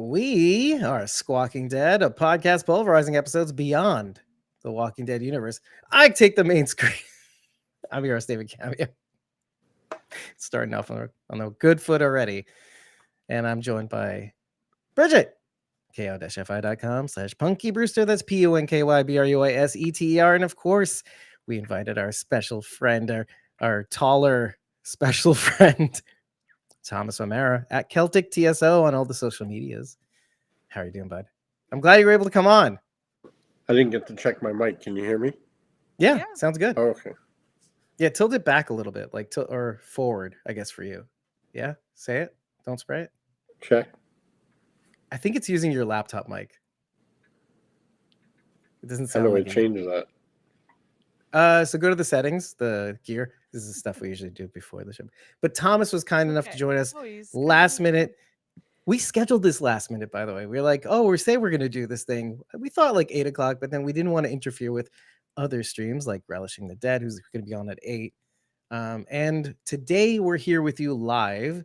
We are Squawking Dead, a podcast pulverizing episodes beyond the Walking Dead universe. I take the main screen. I'm your host, David Cameo. Starting off on a good foot already. And I'm joined by Bridget, ko-fi.com/Punky Brewster. That's PUNKYBRUISETER. And of course, we invited our special friend, our taller special friend, Thomas O'Mara at Celtic TSO on all the social medias. How are you doing, bud? I'm glad you were able to come on. I didn't get to check my mic. Can you hear me? Yeah. Sounds good. Oh, okay. Yeah, tilt it back a little bit, like or forward, I guess, for you. Yeah, say it. Don't spray it. Check. I think it's using your laptop mic. It doesn't How sound do I like change that? So go to the settings, the gear. This is the stuff we usually do before the show. But Thomas was kind enough to join us last minute. We scheduled this last minute, by the way. We were like, oh, we're going to do this thing. We thought like 8 o'clock, but then we didn't want to interfere with other streams like Relishing the Dead, who's going to be on at 8. And today we're here with you live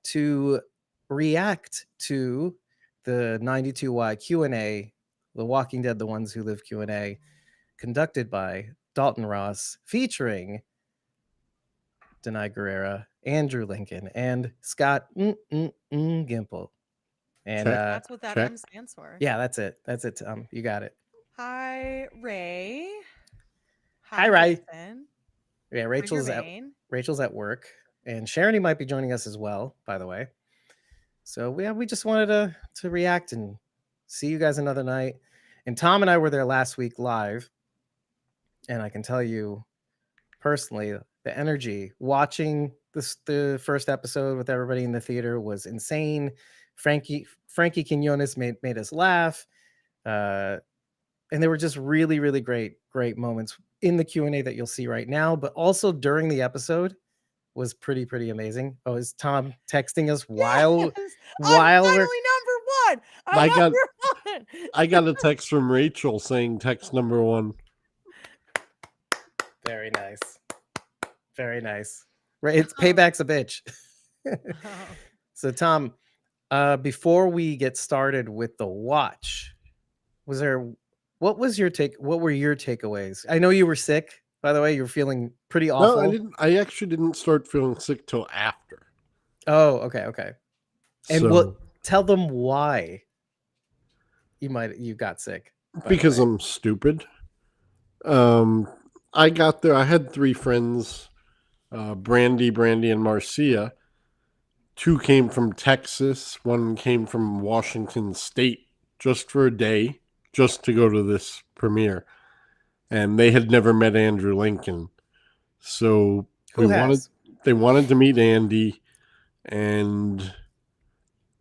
to react to the 92Y Q&A, The Walking Dead, The Ones Who Live Q&A, conducted by Dalton Ross, featuring Danai Gurira, Andrew Lincoln, and Scott Gimple. And that's what that M stands for. Yeah, that's it. You got it. Hi, Ray. Hi, Ray. Jason. Yeah, Rachel's at work, and Sharon might be joining us as well, by the way. So we just wanted to react and see you guys another night. And Tom and I were there last week live, and I can tell you personally, the energy watching the first episode with everybody in the theater was insane. Frankie Quinones made us laugh, and they were just really, really great moments in the Q&A that you'll see right now, but also during the episode was pretty amazing. Oh, is Tom texting us while I'm finally number one. I got a text from Rachel saying text number 1. Very nice. Very nice. Right, it's payback's a bitch. So Tom, before we get started with the watch, what were your takeaways? I know you were sick, by the way. You were feeling pretty awful. No, I didn't. I actually didn't start feeling sick till after. Oh, okay. And tell them why you got sick. Because I'm stupid. I got there. I had 3 friends, Brandy, and Marcia. 2 came from Texas. 1 came from Washington State, just for a day, just to go to this premiere. And they had never met Andrew Lincoln. So they wanted to meet Andy, and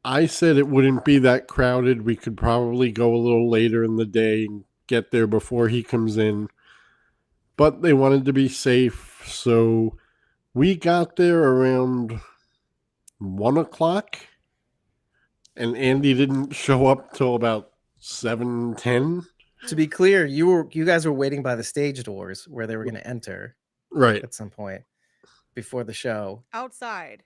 I said it wouldn't be that crowded. We could probably go a little later in the day and get there before he comes in. But they wanted to be safe, so we got there around 1 o'clock, and Andy didn't show up till about 7:10. To be clear, you guys were waiting by the stage doors where they were going to enter, right, at some point before the show. Outside.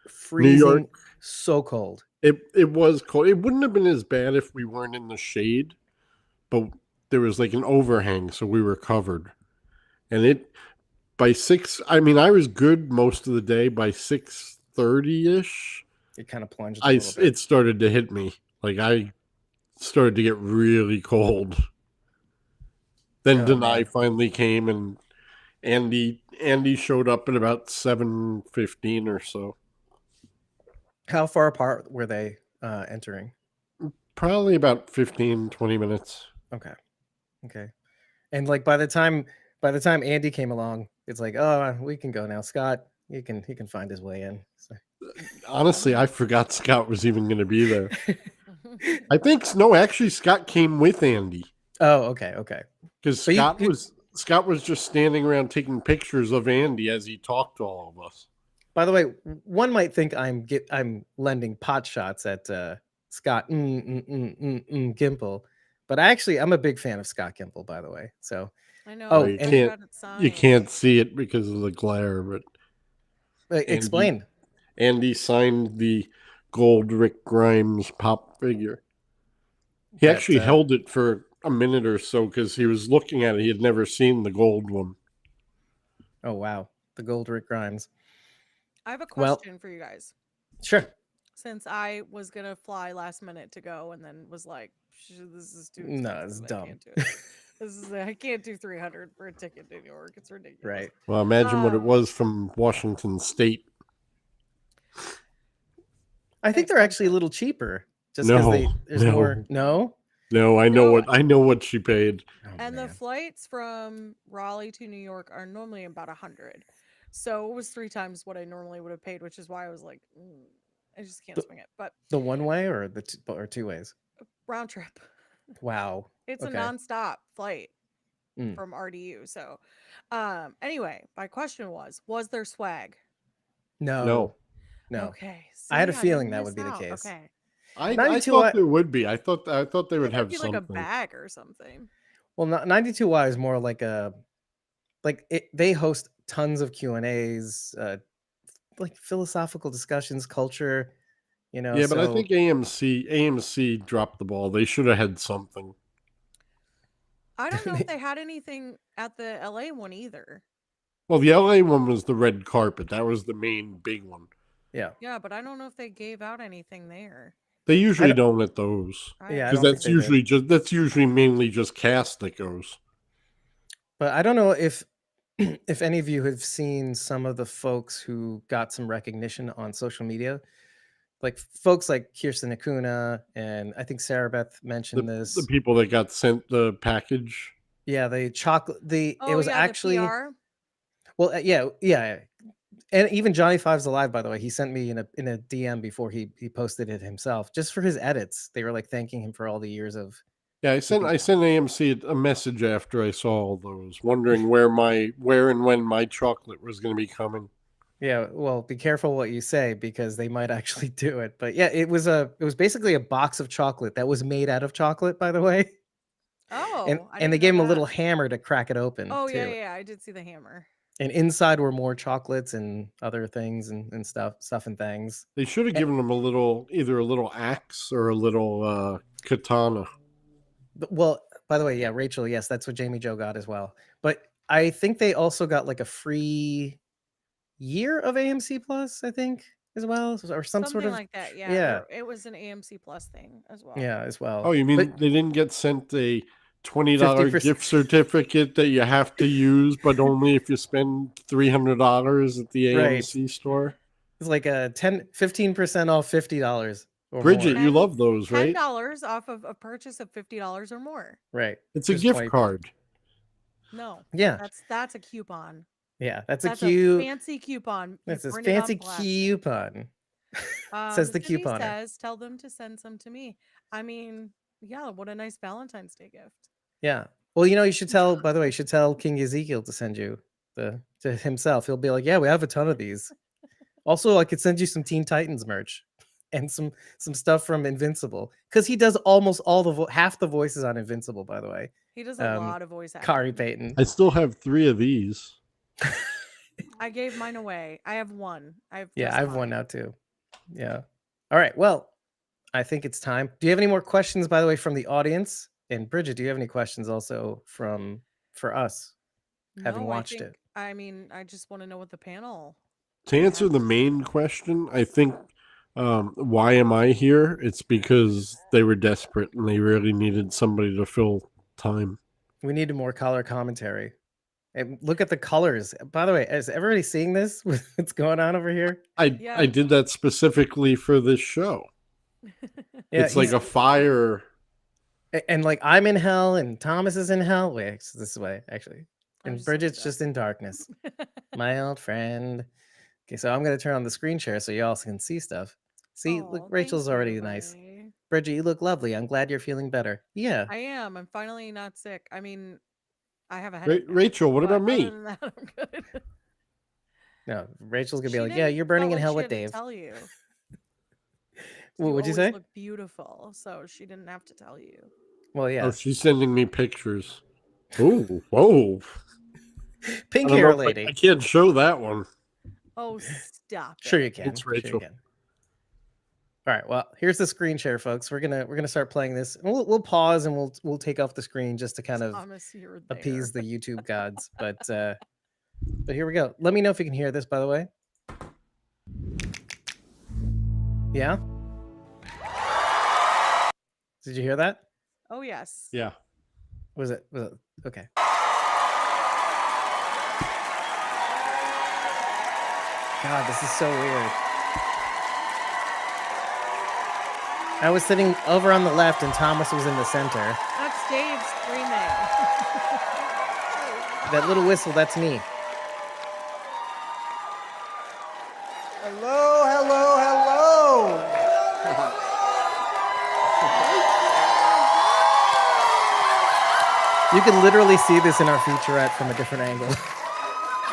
Freezing, New York, so cold. It was cold. It wouldn't have been as bad if we weren't in the shade, but there was like an overhang, so we were covered. And by 6, I mean, I was good most of the day. By 6:30-ish, it kind of plunged a little bit. It started to hit me. Like, I started to get really cold. Then Danai finally came, and Andy showed up at about 7:15 or so. How far apart were they entering? Probably about 15-20 minutes. Okay. And like by the time Andy came along, it's like, oh, we can go now. Scott, he can find his way in. So. Honestly, I forgot Scott was even going to be there. Actually, Scott came with Andy. Oh, okay. Because Scott was just standing around taking pictures of Andy as he talked to all of us. By the way, one might think I'm lending pot shots at Scott Gimple, but I'm a big fan of Scott Gimple, by the way. So I know. Oh, you can't see it because of the glare, but explain. Andy signed the gold Rick Grimes pop figure. He actually held it for a minute or so because he was looking at it. He had never seen the gold one. Oh, wow. The gold Rick Grimes. I have a question for you guys. Sure. Since I was going to fly last minute to go and then was like, this is too expensive. No, it's dumb. I can't do it. I can't do $300 for a ticket to New York. It's ridiculous. Right. Well, imagine what it was from Washington State. I think they're actually a little cheaper. Just because there's more. No? No, I know what she paid. Oh, and the flights from Raleigh to New York are normally about 100. So it was 3 times what I normally would have paid, which is why I was like, I just can't swing it. But the one way or or 2 ways? Round trip. Wow. It's a nonstop flight from RDU. So anyway, my question was there swag? No. Okay. See, I had a feeling that would be the case. Okay. I thought there would be. I thought they would have something like a bag or something. Well, 92Y is more like they host tons of Q&As, like philosophical discussions, culture, Yeah, but I think AMC dropped the ball. They should have had something. I don't know if they had anything at the LA one either. Well, the LA one was the red carpet. That was the main big one. Yeah. Yeah, but I don't know if they gave out anything there. They usually don't at those. Yeah, because that's usually mainly just cast that goes. But I don't know if any of you have seen some of the folks who got some recognition on social media, like folks like Kirsten Acuna, and I think Sarah Beth mentioned this. The people that got sent the package. Yeah, the chocolate. It was actually. The PR? Well, yeah. And even Johnny Five's Alive, by the way, he sent me in a DM before he posted it himself, just for his edits. They were like thanking him for all the years of. Yeah, I sent AMC a message after I saw all those, wondering where and when my chocolate was going to be coming. Yeah, well, be careful what you say because they might actually do it. But yeah, it was basically a box of chocolate that was made out of chocolate, by the way. Oh, and they gave him a little hammer to crack it open. Oh, too. Yeah, I did see the hammer. And inside were more chocolates and other things and stuff and things. They should have given them either a little axe or a little katana. Well, by the way, yeah, Rachel, yes, that's what Jamie Joe got as well. But I think they also got like a free year of AMC Plus, I think, as well, or something sort of like that. Yeah, it was an AMC Plus thing as well. Yeah, as well. Oh, you mean they didn't get sent a $20 gift certificate that you have to use, but only if you spend $300 at the AMC store? It's like a 15% off $50. Bridget, more. You love those, right? $10 off of a purchase of $50 or more. Right. It's a gift card. No. Yeah. That's a coupon. Yeah, that's a fancy coupon. That's a fancy coupon. Says the coupon. Says, tell them to send some to me. I mean, yeah, what a nice Valentine's Day gift. Yeah. Well, you should tell. By the way, you should tell King Ezekiel to send you to himself. He'll be like, yeah, we have a ton of these. Also, I could send you some Teen Titans merch and some stuff from Invincible because he does almost all half the voices on Invincible. By the way, he does a lot of voice acting. Kari Payton. I still have 3 of these. I gave mine away. I have one. I have one now too. Yeah. All right. Well, I think it's time. Do you have any more questions, by the way, from the audience? And Bridget, do you have any questions also for us, having watched it? I mean, I just want to know what the panel. To answer the main question, I think why am I here? It's because they were desperate and they really needed somebody to fill time. We needed more color commentary. And look at the colors. By the way, is everybody seeing this? What's going on over here? I did that specifically for this show. Yeah, it's like a fire. And like I'm in hell and Thomas is in hell. Wait, this way, actually. And Bridget's just in darkness. My old friend. Okay, so I'm going to turn on the screen share so y'all can see stuff. See, look, Rachel's already nice. Bridget, you look lovely. I'm glad you're feeling better. Yeah. I am. I'm finally not sick. I mean, I have a headache. Rachel, what about me? Other than that, I'm good. No, Rachel's going to be like, yeah, you're burning in hell with Dave. Tell you. What would you say? Look beautiful, so she didn't have to tell you. Well, yeah. Oh, she's sending me pictures. Ooh, whoa. Pink hair lady. I can't show that one. Oh, stop it. Sure you can. It's Rachel. Sure you can. All right. Well, here's the screen share, folks. We're gonna start playing this. And we'll pause and we'll take off the screen just to kind of Thomas, you're appease there. the YouTube gods. But here we go. Let me know if you can hear this, by the way. Yeah. Did you hear that? Oh yes. Yeah. Was it okay? God, this is so weird. I was sitting over on the left and Thomas was in the center. That's Dave screaming. That little whistle, that's me. Hello, hello, hello. You can literally see this in our featurette from a different angle.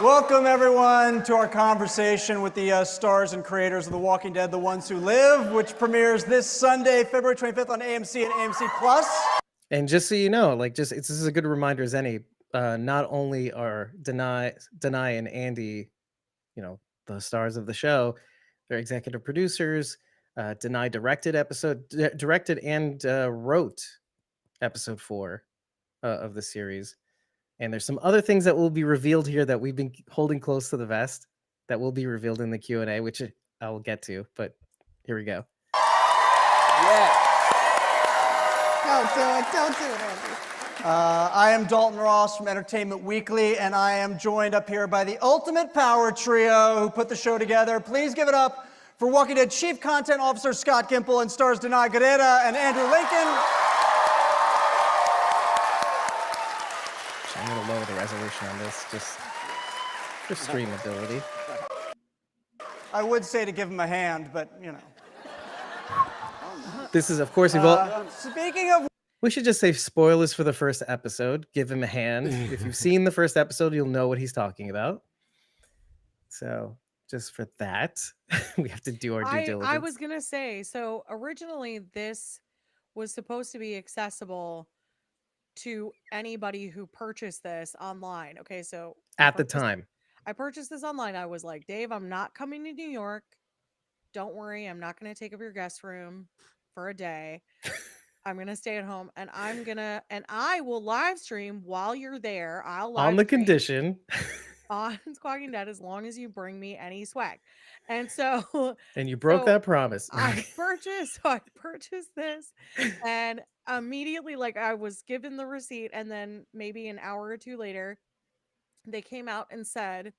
Welcome, everyone, to our conversation with the stars and creators of The Walking Dead, The Ones Who Live, which premieres this Sunday, February 25th on AMC and AMC Plus. And just so you know, like, this is a good reminder as any. Not only are Danai and Andy, the stars of the show, they're executive producers. Danai directed and wrote episode 4 of the series. And there's some other things that will be revealed here that we've been holding close to the vest that will be revealed in the Q&A, which I will get to. But here we go. Yeah. Don't do it, Andy. I am Dalton Ross from Entertainment Weekly, and I am joined up here by the ultimate power trio who put the show together. Please give it up for Walking Dead Chief Content Officer Scott Gimple and stars Danai Gurira and Andrew Lincoln. I'm going to lower the resolution on this just for streamability. I would say to give him a hand, but, This is, of course, Speaking of... We should just say spoilers for the first episode. Give him a hand. If you've seen the first episode, you'll know what he's talking about. So just for that, we have to do our due diligence. I was going to say, so originally this was supposed to be accessible to anybody who purchased this online. Okay, so at the time. I purchased this online. I was like, Dave, I'm not coming to New York. Don't worry. I'm not going to take up your guest room for a day. I'm going to stay at home and I will live stream while you're there. I'll live on the condition on Walking Dead as long as you bring me any swag. And so and you broke that promise. I purchased this and immediately, like, I was given the receipt, and then maybe an hour or two later they came out and said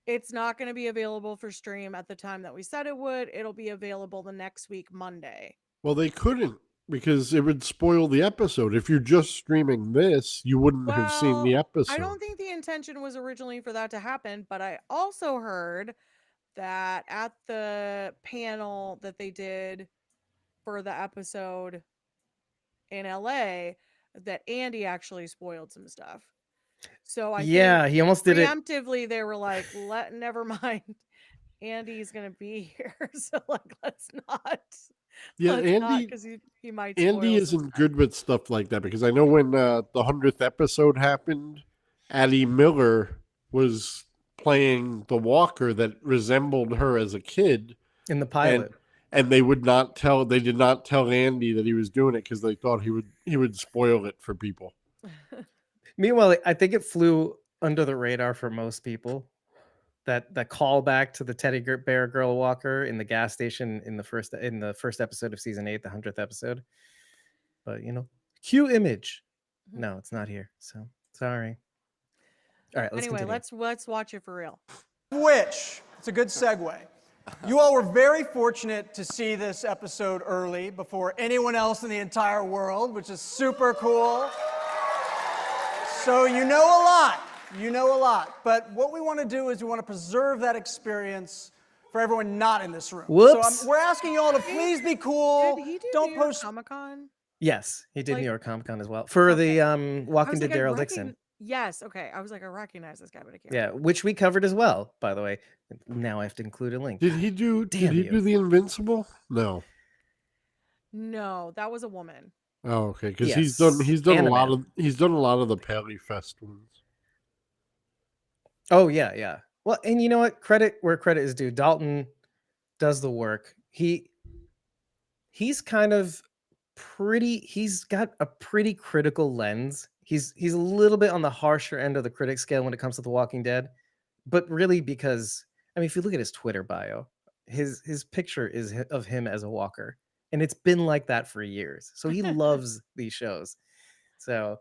it's not going to be available for stream at the time that we said it would. It'll be available the next week, Monday. Well, they couldn't, because it would spoil the episode. If you're just streaming this, you wouldn't have seen the episode. I don't think the intention was originally for that to happen, but I also heard that at the panel that they did for the episode in LA, that Andy actually spoiled some stuff. So I think he almost did it preemptively. They were like, never mind. Andy's gonna be here, so like, let's not. Yeah, Andy, because he might. Andy isn't good with stuff like that, because I know when the 100th episode happened, Addie Miller was playing the walker that resembled her as a kid in the pilot, and they did not tell Andy that he was doing it because they thought he would spoil it for people. Meanwhile, I think it flew under the radar for most people. That callback to the teddy bear girl walker in the gas station in the first episode of season 8, the 100th episode. But cue image. No, it's not here. So sorry. All right, let's continue. let's watch it for real. Which, it's a good segue. You all were very fortunate to see this episode early before anyone else in the entire world, which is super cool. So you know a lot. But what we want to do is we want to preserve that experience for everyone not in this room. Whoops. So we're asking you all to please be cool. Did he do Don't New York post Comic-Con? Yes, he did New York Comic Con as well for the Walking Dead Daryl Dixon. Yes, okay. I was like, I recognize this guy, but I can't. Yeah, which we covered as well, by the way. Now I have to include a link. Did he do the Invincible? No, that was a woman. Oh, okay, because he's done a lot of the Paley Fest ones. Oh yeah. Well, and you know what? Credit where credit is due. Dalton does the work. He he's kind of he's got a pretty critical lens. He's a little bit on the harsher end of the critic scale when it comes to The Walking Dead, but really because I mean, if you look at his Twitter bio, his picture is of him as a walker, and it's been like that for years. So he loves these shows. So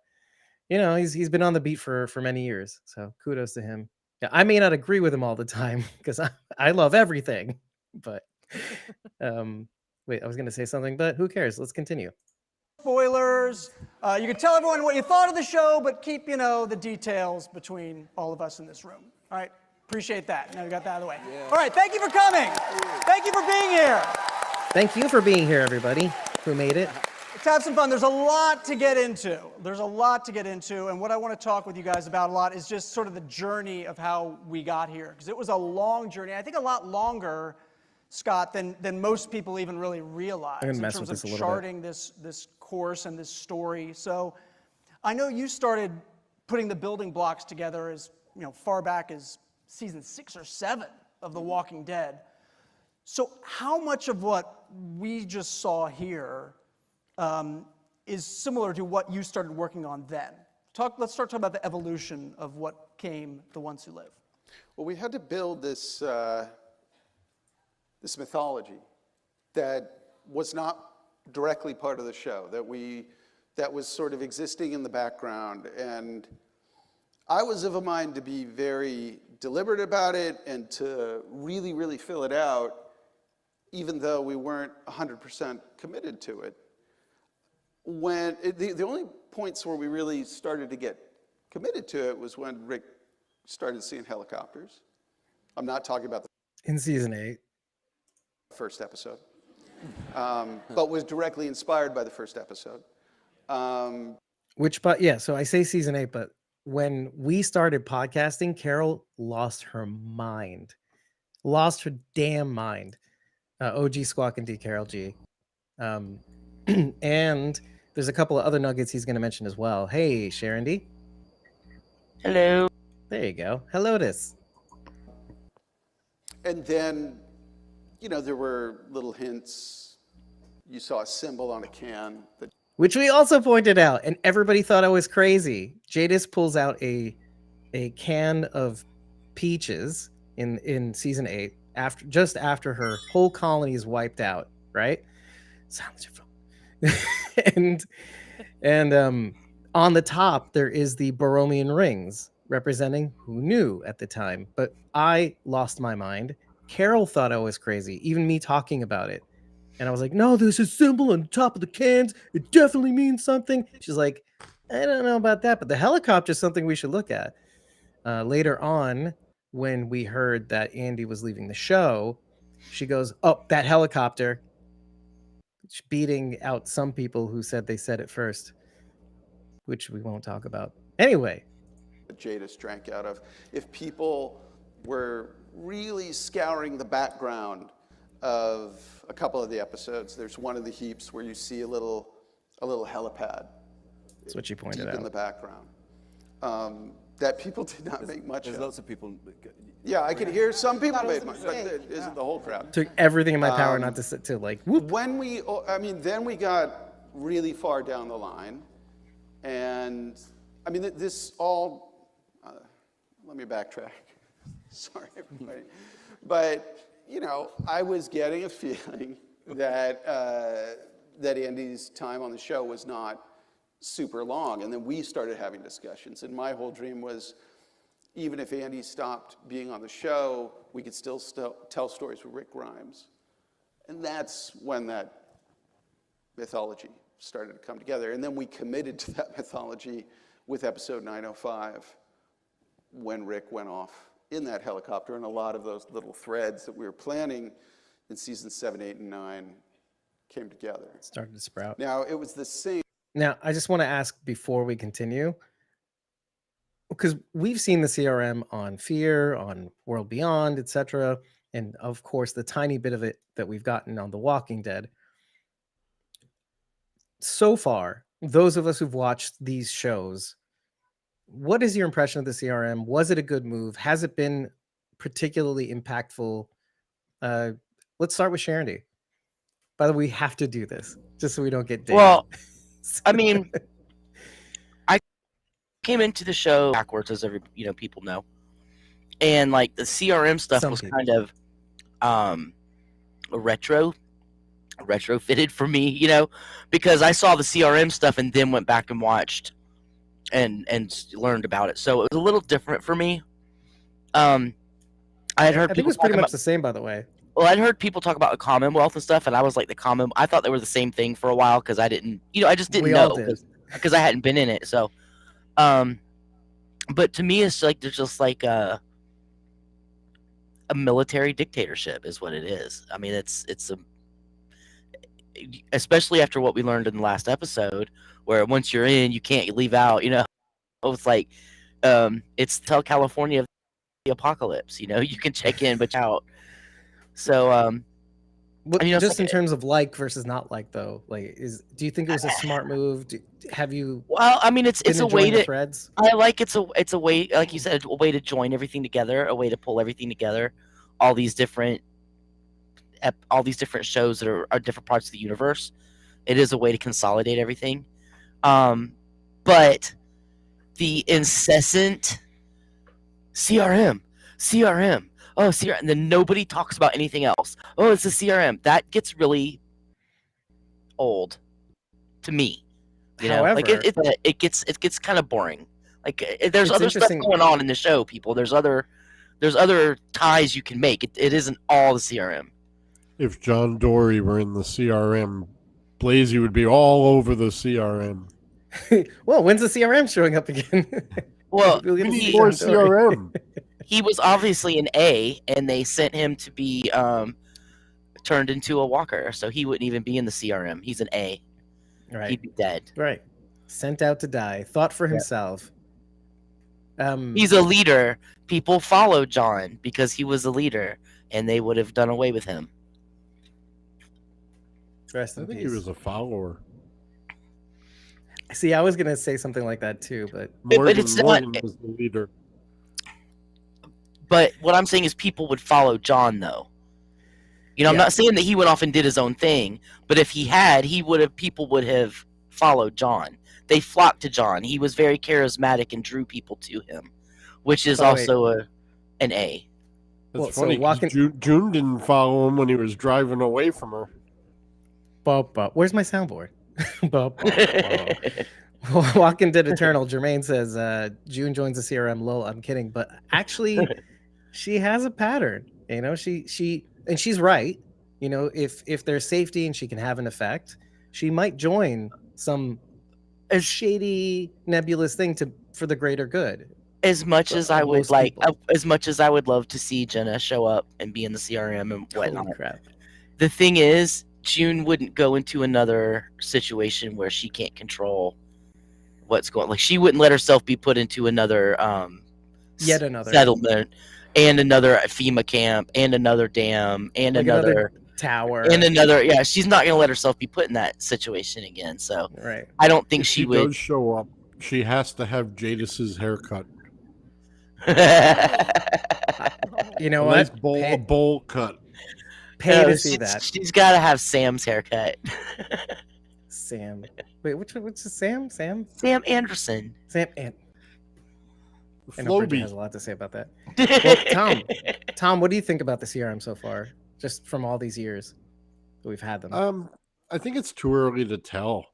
he's been on the beat for many years. So kudos to him. Yeah, I may not agree with him all the time because I love everything, but wait, I was going to say something, but who cares? Let's continue. Spoilers. You can tell everyone what you thought of the show, but keep, the details between all of us in this room. All right? Appreciate that. Now we got that out of the way. Yeah. All right, thank you for coming. Thank you for being here. Thank you for being here, everybody who made it. Let's have some fun. There's a lot to get into. And what I want to talk with you guys about a lot is just sort of the journey of how we got here. Because it was a long journey. I think a lot longer, Scott, than most people even really realize in terms of charting this course and this story. So I know you started putting the building blocks together as far back as season 6 or 7 of The Walking Dead. So how much of what we just saw here is similar to what you started working on then? Let's start talking about the evolution of what came The Ones Who Live. Well, we had to build this this mythology that was not directly part of the show, that was sort of existing in the background. And I was of a mind to be very deliberate about it and to really, really fill it out, even though we weren't 100% committed to it. The only points where we really started to get committed to it was when Rick started seeing helicopters. I'm not talking about in season 8. First episode, but was directly inspired by the first episode. So I say season 8, but when we started podcasting, Carol lost her damn mind. OG Squawk and D Carol G. And there's a couple of other nuggets he's going to mention as well. Hey, Sharon D. Hello. There you go. Hello, this. And then, there were little hints. You saw a symbol on a can. Which we also pointed out, and everybody thought I was crazy. Jadis pulls out a can of peaches in season 8, just after her whole colony is wiped out, right? Silence your phone. and on the top there is the Borromean rings representing who knew at the time, but I lost my mind. Carol thought I was crazy, even me talking about it, and I was like, no, there's a symbol on the top of the cans, it definitely means something. She's like, I don't know about that, but the helicopter is something we should look at. Later on, when we heard that Andy was leaving the show, she goes, oh, that helicopter, beating out some people who said they said it first, which we won't talk about. Anyway. Jadis drank out of. If people were really scouring the background of a couple of the episodes, there's one of the heaps where you see a little helipad. That's what you pointed deep out. In the background. That people did not make much of. There's lots of people. Yeah, I could hear some people made much, but it isn't the whole crowd. Took everything in my power not to sit to whoop. Then we got really far down the line, and this all. Let me backtrack. Sorry, everybody, but I was getting a feeling that that Andy's time on the show was not super long, and then we started having discussions, and my whole dream was, even if Andy stopped being on the show, we could still tell stories with Rick Grimes. And that's when that mythology started to come together. And then we committed to that mythology with episode 905, when Rick went off in that helicopter, and a lot of those little threads that we were planning in season 7, 8, and 9 came together. It started to sprout. Now, it was the same. Now, I just want to ask before we continue, because we've seen the CRM on Fear, on World Beyond, etc., and of course the tiny bit of it that we've gotten on The Walking Dead. So far, those of us who've watched these shows, what is your impression of the CRM? Was it a good move? Has it been particularly impactful? Let's start with Sharon D. By the way, we have to do this just so we don't get dated. Well, I mean, I came into the show backwards, as people know, and like the CRM stuff was kind of retrofitted for me, because I saw the CRM stuff and then went back and watched and learned about it. So it was a little different for me. I had heard I think it was pretty much the same, by the way. Well, I'd heard people talk about the Commonwealth and stuff, and I was like, I thought they were the same thing for a while because I didn't, I just didn't know because I hadn't been in it. So, but to me, it's like there's just like a military dictatorship is what it is. I mean, it's especially after what we learned in the last episode, where once you're in, you can't leave out. It's like it's Tell California the apocalypse. You can check in but out. So just in terms of versus not though, do you think it was a smart move? Have you? Well, I mean, it's a way to threads. I like it's a way, like you said, a way to join everything together, a way to pull everything together, all these different shows that are different parts of the universe. It is a way to consolidate everything, but the incessant CRM. Oh, CRM, and then nobody talks about anything else. Oh, it's a CRM. That gets really old to me. However, it gets kind of boring. Like there's other stuff going on in the show, people. There's other ties you can make. It isn't all the CRM. If John Dory were in the CRM, Blasey would be all over the CRM. Well, when's the CRM showing up again? Well, we need more CRM. He was obviously an A, and they sent him to be turned into a walker, so he wouldn't even be in the CRM. He's an A. Right. He'd be dead. Right. Sent out to die. Thought for himself. He's a leader. People followed John because he was a leader, and they would have done away with him. Rest in peace. I think he was a follower. See, I was going to say something like that too, but Morgan was the leader. But what I'm saying is people would follow John, though. I'm not saying that he went off and did his own thing, but if he had, people would have followed John. They flocked to John. He was very charismatic and drew people to him, which is also an A. That's funny. June didn't follow him when he was driving away from her. Where's my soundboard? Walking Dead Eternal. Jermaine says June joins the CRM. Lol, I'm kidding, but actually, she has a pattern. She's right. If there's safety and she can have an effect, she might join some shady, nebulous thing for the greater good. As much as I would love to see Jenna show up and be in the CRM and whatnot. Holy crap. The thing is, June wouldn't go into another situation where she can't control what's going on. Like, she wouldn't let herself be put into another yet another settlement and another FEMA camp and another dam and another tower and she's not going to let herself be put in that situation again. So right. I don't think if she would does show up. She has to have Jadis's haircut. You know a what? Nice bowl cut. Pay to see that. She's got to have Sam's haircut. Sam. Wait, which is Sam? Sam Anderson. Sam and I know Bridget has a lot to say about that. Well, Tom, what do you think about the CRM so far? Just from all these years that we've had them. I think it's too early to tell.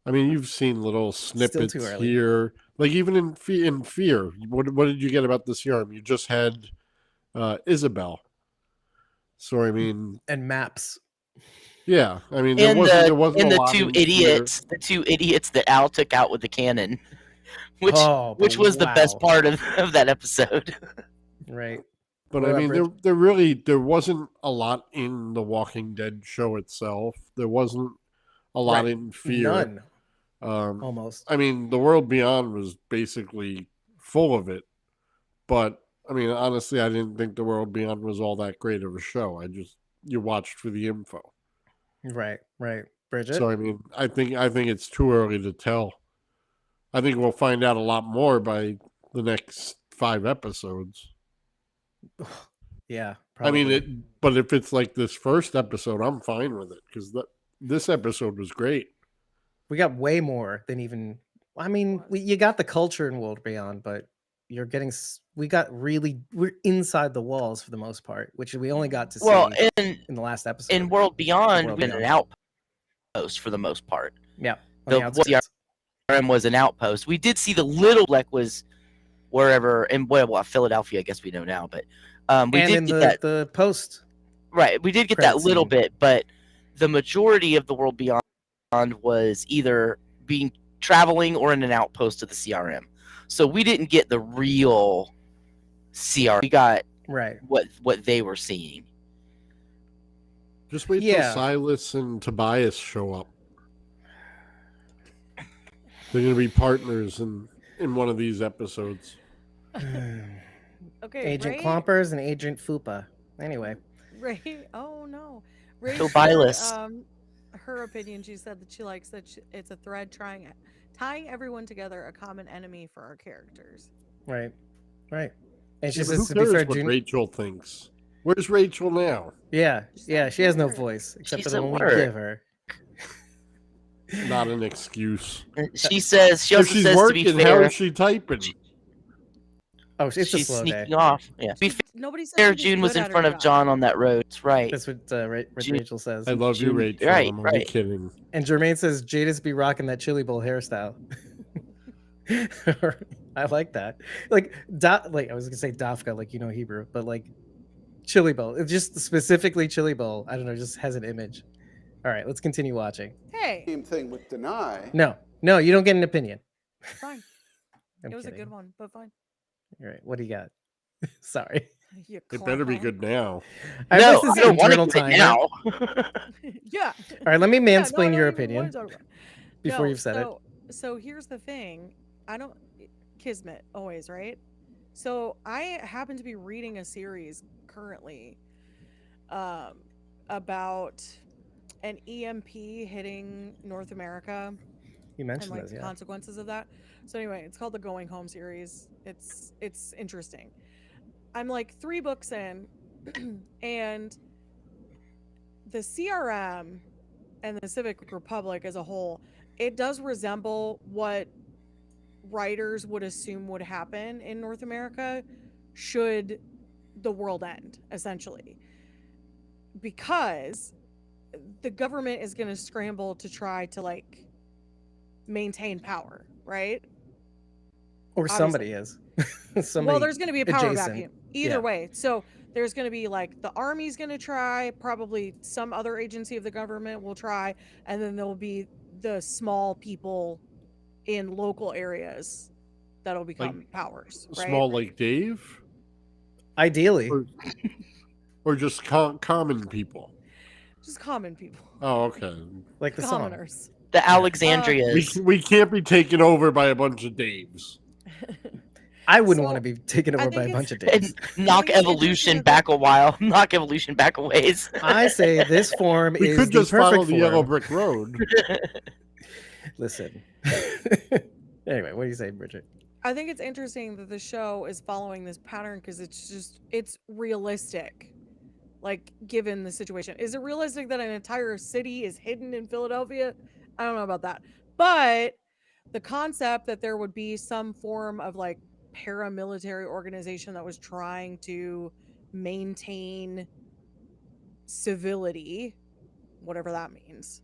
I mean, you've seen little snippets here, like even in Fear. What did you get about the CRM? You just had Isabel. So I mean, and maps. Yeah, I mean, there wasn't a lot the two idiots that Al took out with the cannon, which was the best part of that episode. Right. But I mean, there wasn't a lot in the Walking Dead show itself. There wasn't a lot in Fear. None. Almost. I mean, The World Beyond was basically full of it. But I mean, honestly, I didn't think The World Beyond was all that great of a show. You watched for the info. Right. Bridget? So I mean, I think it's too early to tell. I think we'll find out a lot more by the next 5 episodes. Yeah, probably. I mean, but if it's like this first episode, I'm fine with it because this episode was great. We got way more than even. I mean, you got the culture in World Beyond, but you're getting. We're inside the walls for the most part, which we only got to Well, see in the last episode. in World Beyond, World we've been an outpost for the most part. Yeah, The CRM was an outpost. We did see the little was wherever in Philadelphia, I guess we know now, but we and did in get the post. Right, we did get that little bit, but the majority of the World Beyond was either being traveling or in an outpost of the CRM. So we didn't get the real CRM. We got what they were seeing. Just wait till Silas and Tobias show up. They're going to be partners in one of these episodes. Okay, Agent Clompers and Agent Fupa. Anyway. Ray, oh no. Ray shared, her opinion. She said that she likes that it's a thread tying everyone together, a common enemy for our characters. Right. And she says, "Who cares what Rachel thinks? Where's Rachel now?" Yeah, she has no voice except for the one we give her. Not an excuse. She says she also she's says working, to be fair. How is she typing? It's she's a slow sneaking day. off. Yeah. To be fair, June was in front of John on that road. That's right. That's what Rachel says. I love you, Rachel. Right, I'm only kidding. And Jermaine says Jadis be rocking that chili bowl hairstyle. I like that. Like I was gonna say Dafka, like Hebrew, but like chili bowl. It's just specifically chili bowl. I don't know, just has an image. All right, let's continue watching. Hey. Same thing with Danai. No, you don't get an opinion. Fine. It was a good one, but fine. All right, what do you got? Sorry. It better be good now. I don't want to now. Yeah. All right, let me mansplain your opinion before you've said it. So here's the thing. Kismet, always, right? So I happen to be reading a series currently about an EMP hitting North America. You mentioned and those, the consequences of that. So anyway, it's called the Going Home series. It's interesting. I'm like 3 books in, and the CRM and the Civic Republic as a whole, it does resemble what writers would assume would happen in North America should the world end, essentially. Because the government is going to scramble to try to maintain power, right? Or somebody is. Well, there's going to be a power vacuum either way. So there's going to be the army's going to try, probably some other agency of the government will try, and then there'll be the small people in local areas that'll become powers, right? Small like Dave? Ideally. Or just common people? Just common people. Oh, okay. Like the commoners. Song. The Alexandrias. We can't be taken over by a bunch of Daves. I wouldn't want to be taken over by a bunch of Daves. Knock evolution back a while. Knock evolution back a ways. I say this form we is could just the perfect follow the form. yellow brick road. Listen. Anyway, what do you say, Bridget? I think it's interesting that the show is following this pattern because it's realistic. Given the situation. Is it realistic that an entire city is hidden in Philadelphia? I don't know about that. But the concept that there would be some form of paramilitary organization that was trying to maintain civility, whatever that means,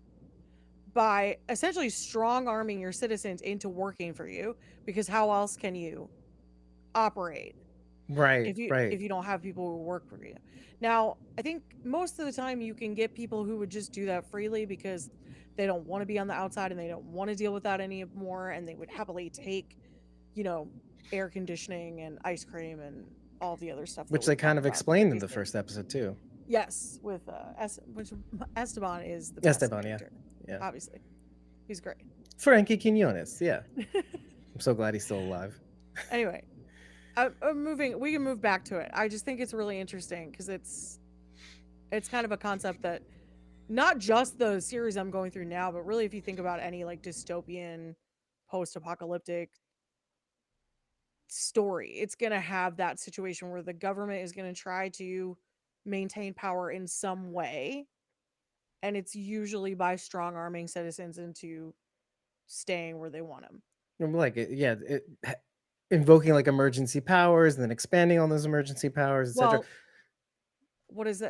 by essentially strong arming your citizens into working for you, because how else can you operate? Right. If you don't have people who work for you. Now, I think most of the time you can get people who would just do that freely because they don't want to be on the outside and they don't want to deal with that anymore, and they would happily take, air conditioning and ice cream and all the other stuff. Which they kind of explained in the first episode too. Yes, with which Esteban is the best character. Yeah. Obviously. He's great. Frankie Quinones, yeah. I'm so glad he's still alive. Anyway. We can move back to it. I just think it's really interesting because it's kind of a concept that not just the series I'm going through now, but really if you think about any dystopian, post-apocalyptic story, it's going to have that situation where the government is going to try to maintain power in some way, and it's usually by strong arming citizens into staying where they want them. Like invoking like emergency powers and then expanding on those emergency powers, etc. Well, what is it?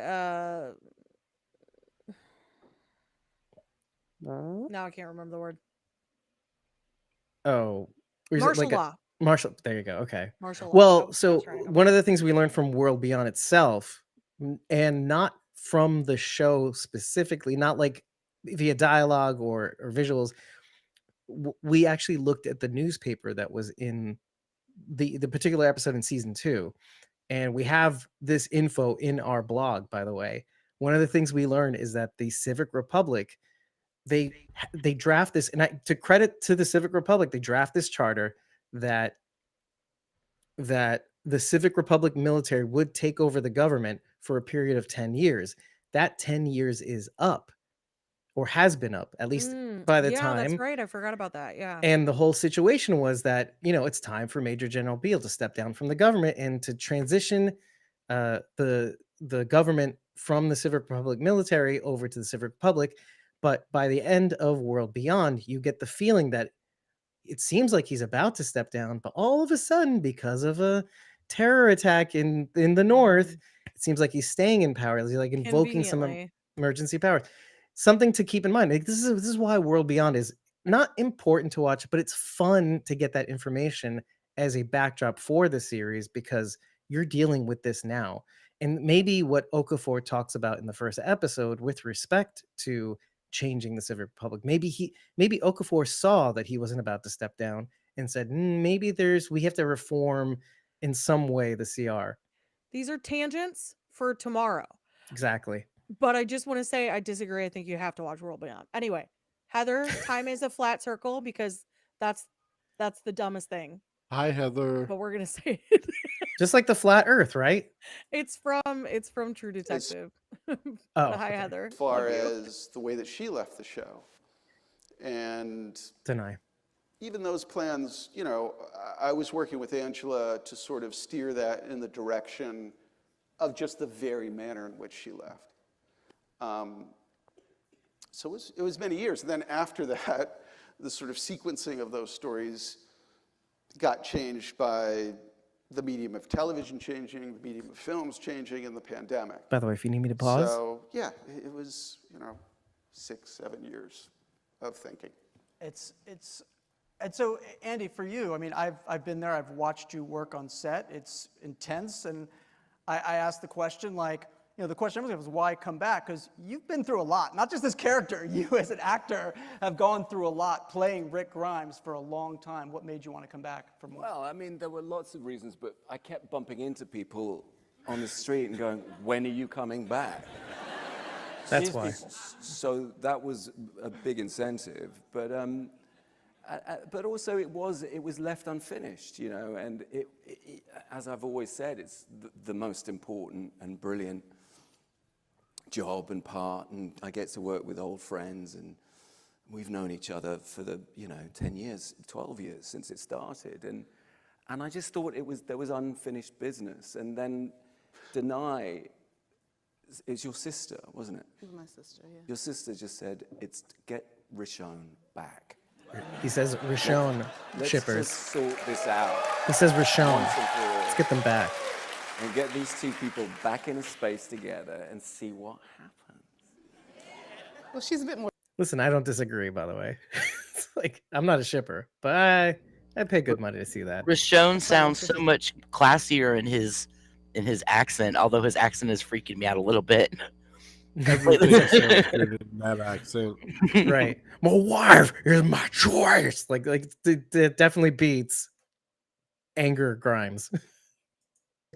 Now I can't remember the word. Oh, or is it Martial like law. Martial. There you go. Okay. Martial law. Well, so one of the things we learned from World Beyond itself, and not from the show specifically, not like via dialogue or visuals, we actually looked at the newspaper that was in the particular episode in season 2, and we have this info in our blog, by the way. One of the things we learned is that the Civic Republic, they draft this, and to credit to the Civic Republic, they draft this charter that the Civic Republic military would take over the government for a period of 10 years. That 10 years is up, or has been up, at least by the time. Yeah, that's right. I forgot about that. Yeah. And the whole situation was that, it's time for Major General Beale to step down from the government and to transition the government from the Civic Republic military over to the Civic Republic. But by the end of World Beyond, you get the feeling that it seems like he's about to step down, but all of a sudden, because of a terror attack in the north, it seems like he's staying in power. He's like invoking some emergency powers. Something to keep in mind. Like, this is why World Beyond is not important to watch, but it's fun to get that information as a backdrop for the series, because you're dealing with this now. And maybe what Okafor talks about in the first episode with respect to changing the Civic Republic, maybe Okafor saw that he wasn't about to step down and said, maybe we have to reform in some way the CR. These are tangents for tomorrow. Exactly. But I just want to say I disagree. I think you have to watch World Beyond. Anyway, Heather, time is a flat circle, because that's the dumbest thing. Hi, Heather. But we're gonna say it. Just like the flat Earth, right? It's from True Detective. Hi, Heather. As far as the way that she left the show, and Danai. Even those plans, I was working with Angela to sort of steer that in the direction of just the very manner in which she left. So it was many years. And then after that, the sort of sequencing of those stories got changed by the medium of television changing, the medium of films changing, and the pandemic. By the way, if you need me to pause. So yeah, it was 6-7 years of thinking. And so, Andy, for you, I mean, I've been there. I've watched you work on set. It's intense, and I asked the question, like, the question I was asking was, why come back? Because you've been through a lot. Not just this character. You, as an actor, have gone through a lot, playing Rick Grimes for a long time. What made you want to come back for more? Well, I mean, there were lots of reasons, but I kept bumping into people on the street and going, "When are you coming back?" That's why. So that was a big incentive, but also it was left unfinished, and it, as I've always said, it's the most important and brilliant job and part, and I get to work with old friends, and we've known each other for 10 years, 12 years since it started, and I just thought there was unfinished business. And then Danai, it's your sister, wasn't it? It was my sister, yeah. Your sister just said, it's get Rishon back. He says Rishon shippers. Let's just sort this out. He says Rishon. Once and for all. Let's get them back. And get these two people back in a space together and see what happens. Well, she's a bit more. Listen, I don't disagree, by the way. It's like, I'm not a shipper, but I pay good money to see that. Rishon sounds so much classier in his accent, although his accent is freaking me out a little bit. Everything's so good in that accent. Right. My wife is my choice. Like it definitely beats Anger Grimes.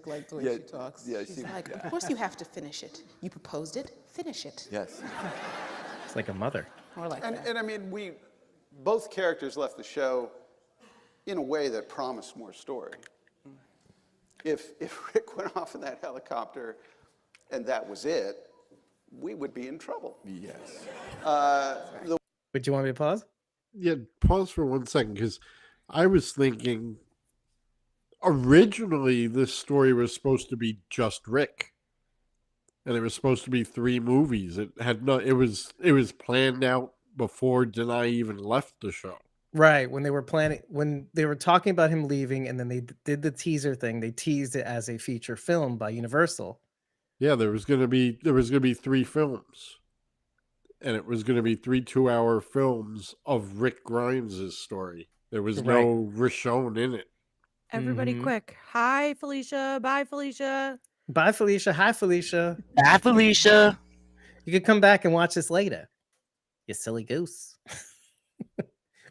Like the way she talks. Yeah, She's like, of course you have to finish it. You proposed it, finish it. Yes. It's like a mother. More like that. And I mean, both characters left the show in a way that promised more story. If Rick went off in that helicopter and that was it, we would be in trouble. Yes. Would you want me to pause? Yeah, pause for 1 second, because I was thinking originally this story was supposed to be just Rick. and it was supposed to be 3 movies. It had no. It was planned out before Danai even left the show. Right, when they were talking about him leaving, and then they did the teaser thing. They teased it as a feature film by Universal. Yeah, there was gonna be 3 films, and it was gonna be 3 2-hour films of Rick Grimes' story. There was no Rishon in it. Everybody quick. Hi, Felicia. Bye, Felicia. Bye, Felicia. Hi, Felicia. Bye, Felicia. You could come back and watch this later. You silly goose.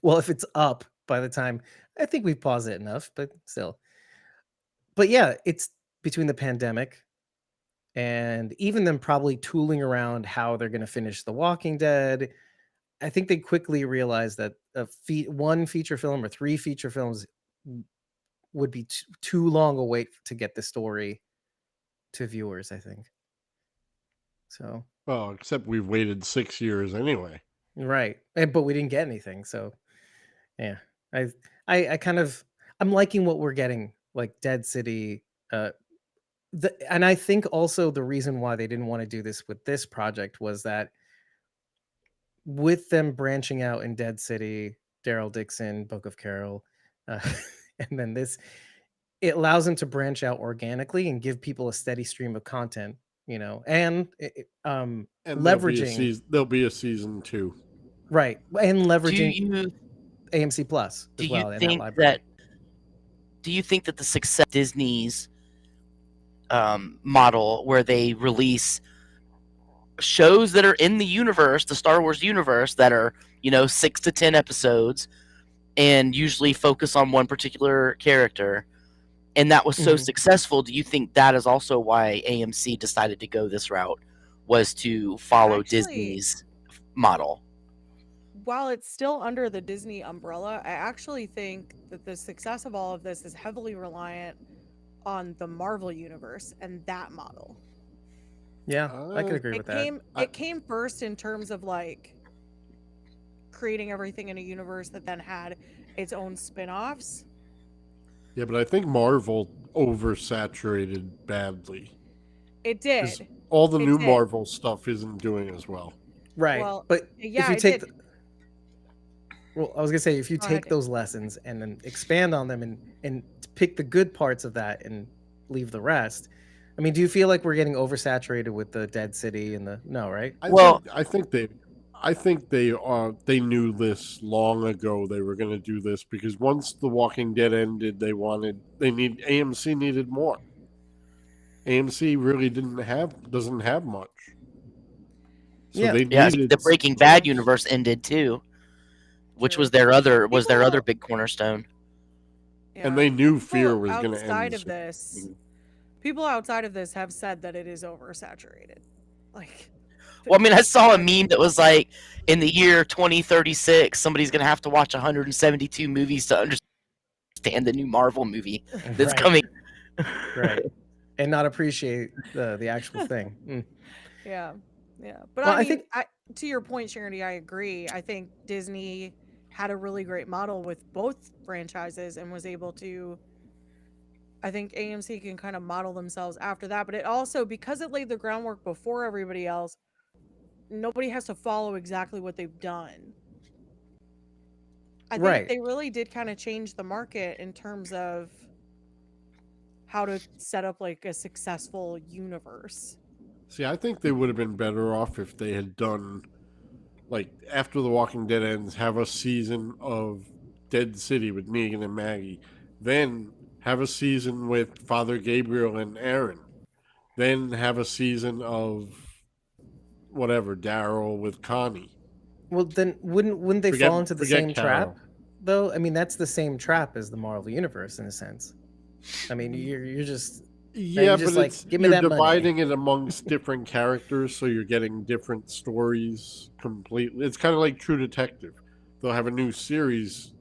Well, if it's up by the time, I think we've paused it enough, but still. But yeah, it's between the pandemic and even them probably tooling around how they're going to finish The Walking Dead. I think they quickly realized that one feature film or 3 feature films would be too long a wait to get the story to viewers, I think. So, well, except we've waited 6 years anyway. Right. But we didn't get anything. So, yeah. I kind of, I'm liking what we're getting, like Dead City. And I think also the reason why they didn't want to do this with this project was that with them branching out in Dead City, Daryl Dixon, Book of Carol, and then this, it allows them to branch out organically and give people a steady stream of content, and leveraging. There'll be a season 2. Right, and leveraging AMC Plus as well in that library. Do you think that the success of Disney's model, where they release shows that are in the universe, the Star Wars universe, that are 6 to 10 episodes, and usually focus on one particular character, and that was so successful, do you think that is also why AMC decided to go this route, was to follow Disney's model? While it's still under the Disney umbrella, I actually think that the success of all of this is heavily reliant on the Marvel universe and that model. Yeah, I could agree with that. It came first in terms of like creating everything in a universe that then had its own spin-offs. Yeah, but I think Marvel oversaturated badly. It did. All the new Marvel stuff isn't doing as well. Right. Well, but yeah, if you take well, I was gonna say, if you take ahead. those lessons and then expand on them and pick the good parts of that and leave the rest. I mean, do you feel like we're getting oversaturated with the Dead City and no, right? I think they knew this long ago. They were going to do this because once The Walking Dead ended, AMC needed more. AMC really doesn't have much. So they needed the Breaking Bad universe ended too, which was their other big cornerstone. Yeah. And they knew Fear was going to end. Outside of this, people outside of this have said that it is oversaturated. Like, well, I mean, I saw a meme that was like, in the year 2036, somebody's going to have to watch 172 movies to understand the new Marvel movie that's coming. Right. And not appreciate the actual thing. Yeah. But well, I think to your point, Charity, I agree. I think Disney had a really great model with both franchises and was able to, I think AMC can kind of model themselves after that. But it also, because it laid the groundwork before everybody else, nobody has to follow exactly what they've done. I think they really did kind of change the market in terms of how to set up like a successful universe. See, I think they would have been better off if they had done, like, after The Walking Dead ends, have a season of Dead City with Negan and Maggie. Then have a season with Father Gabriel and Aaron. Then have a season of whatever, Daryl with Connie. Well, then wouldn't they fall into the same trap? Though, I mean, that's the same trap as the Marvel universe in a sense. I mean, you're just but just like, give me that money. You're dividing it amongst different characters, so you're getting different stories completely. It's kind of like True Detective. They'll have a new series,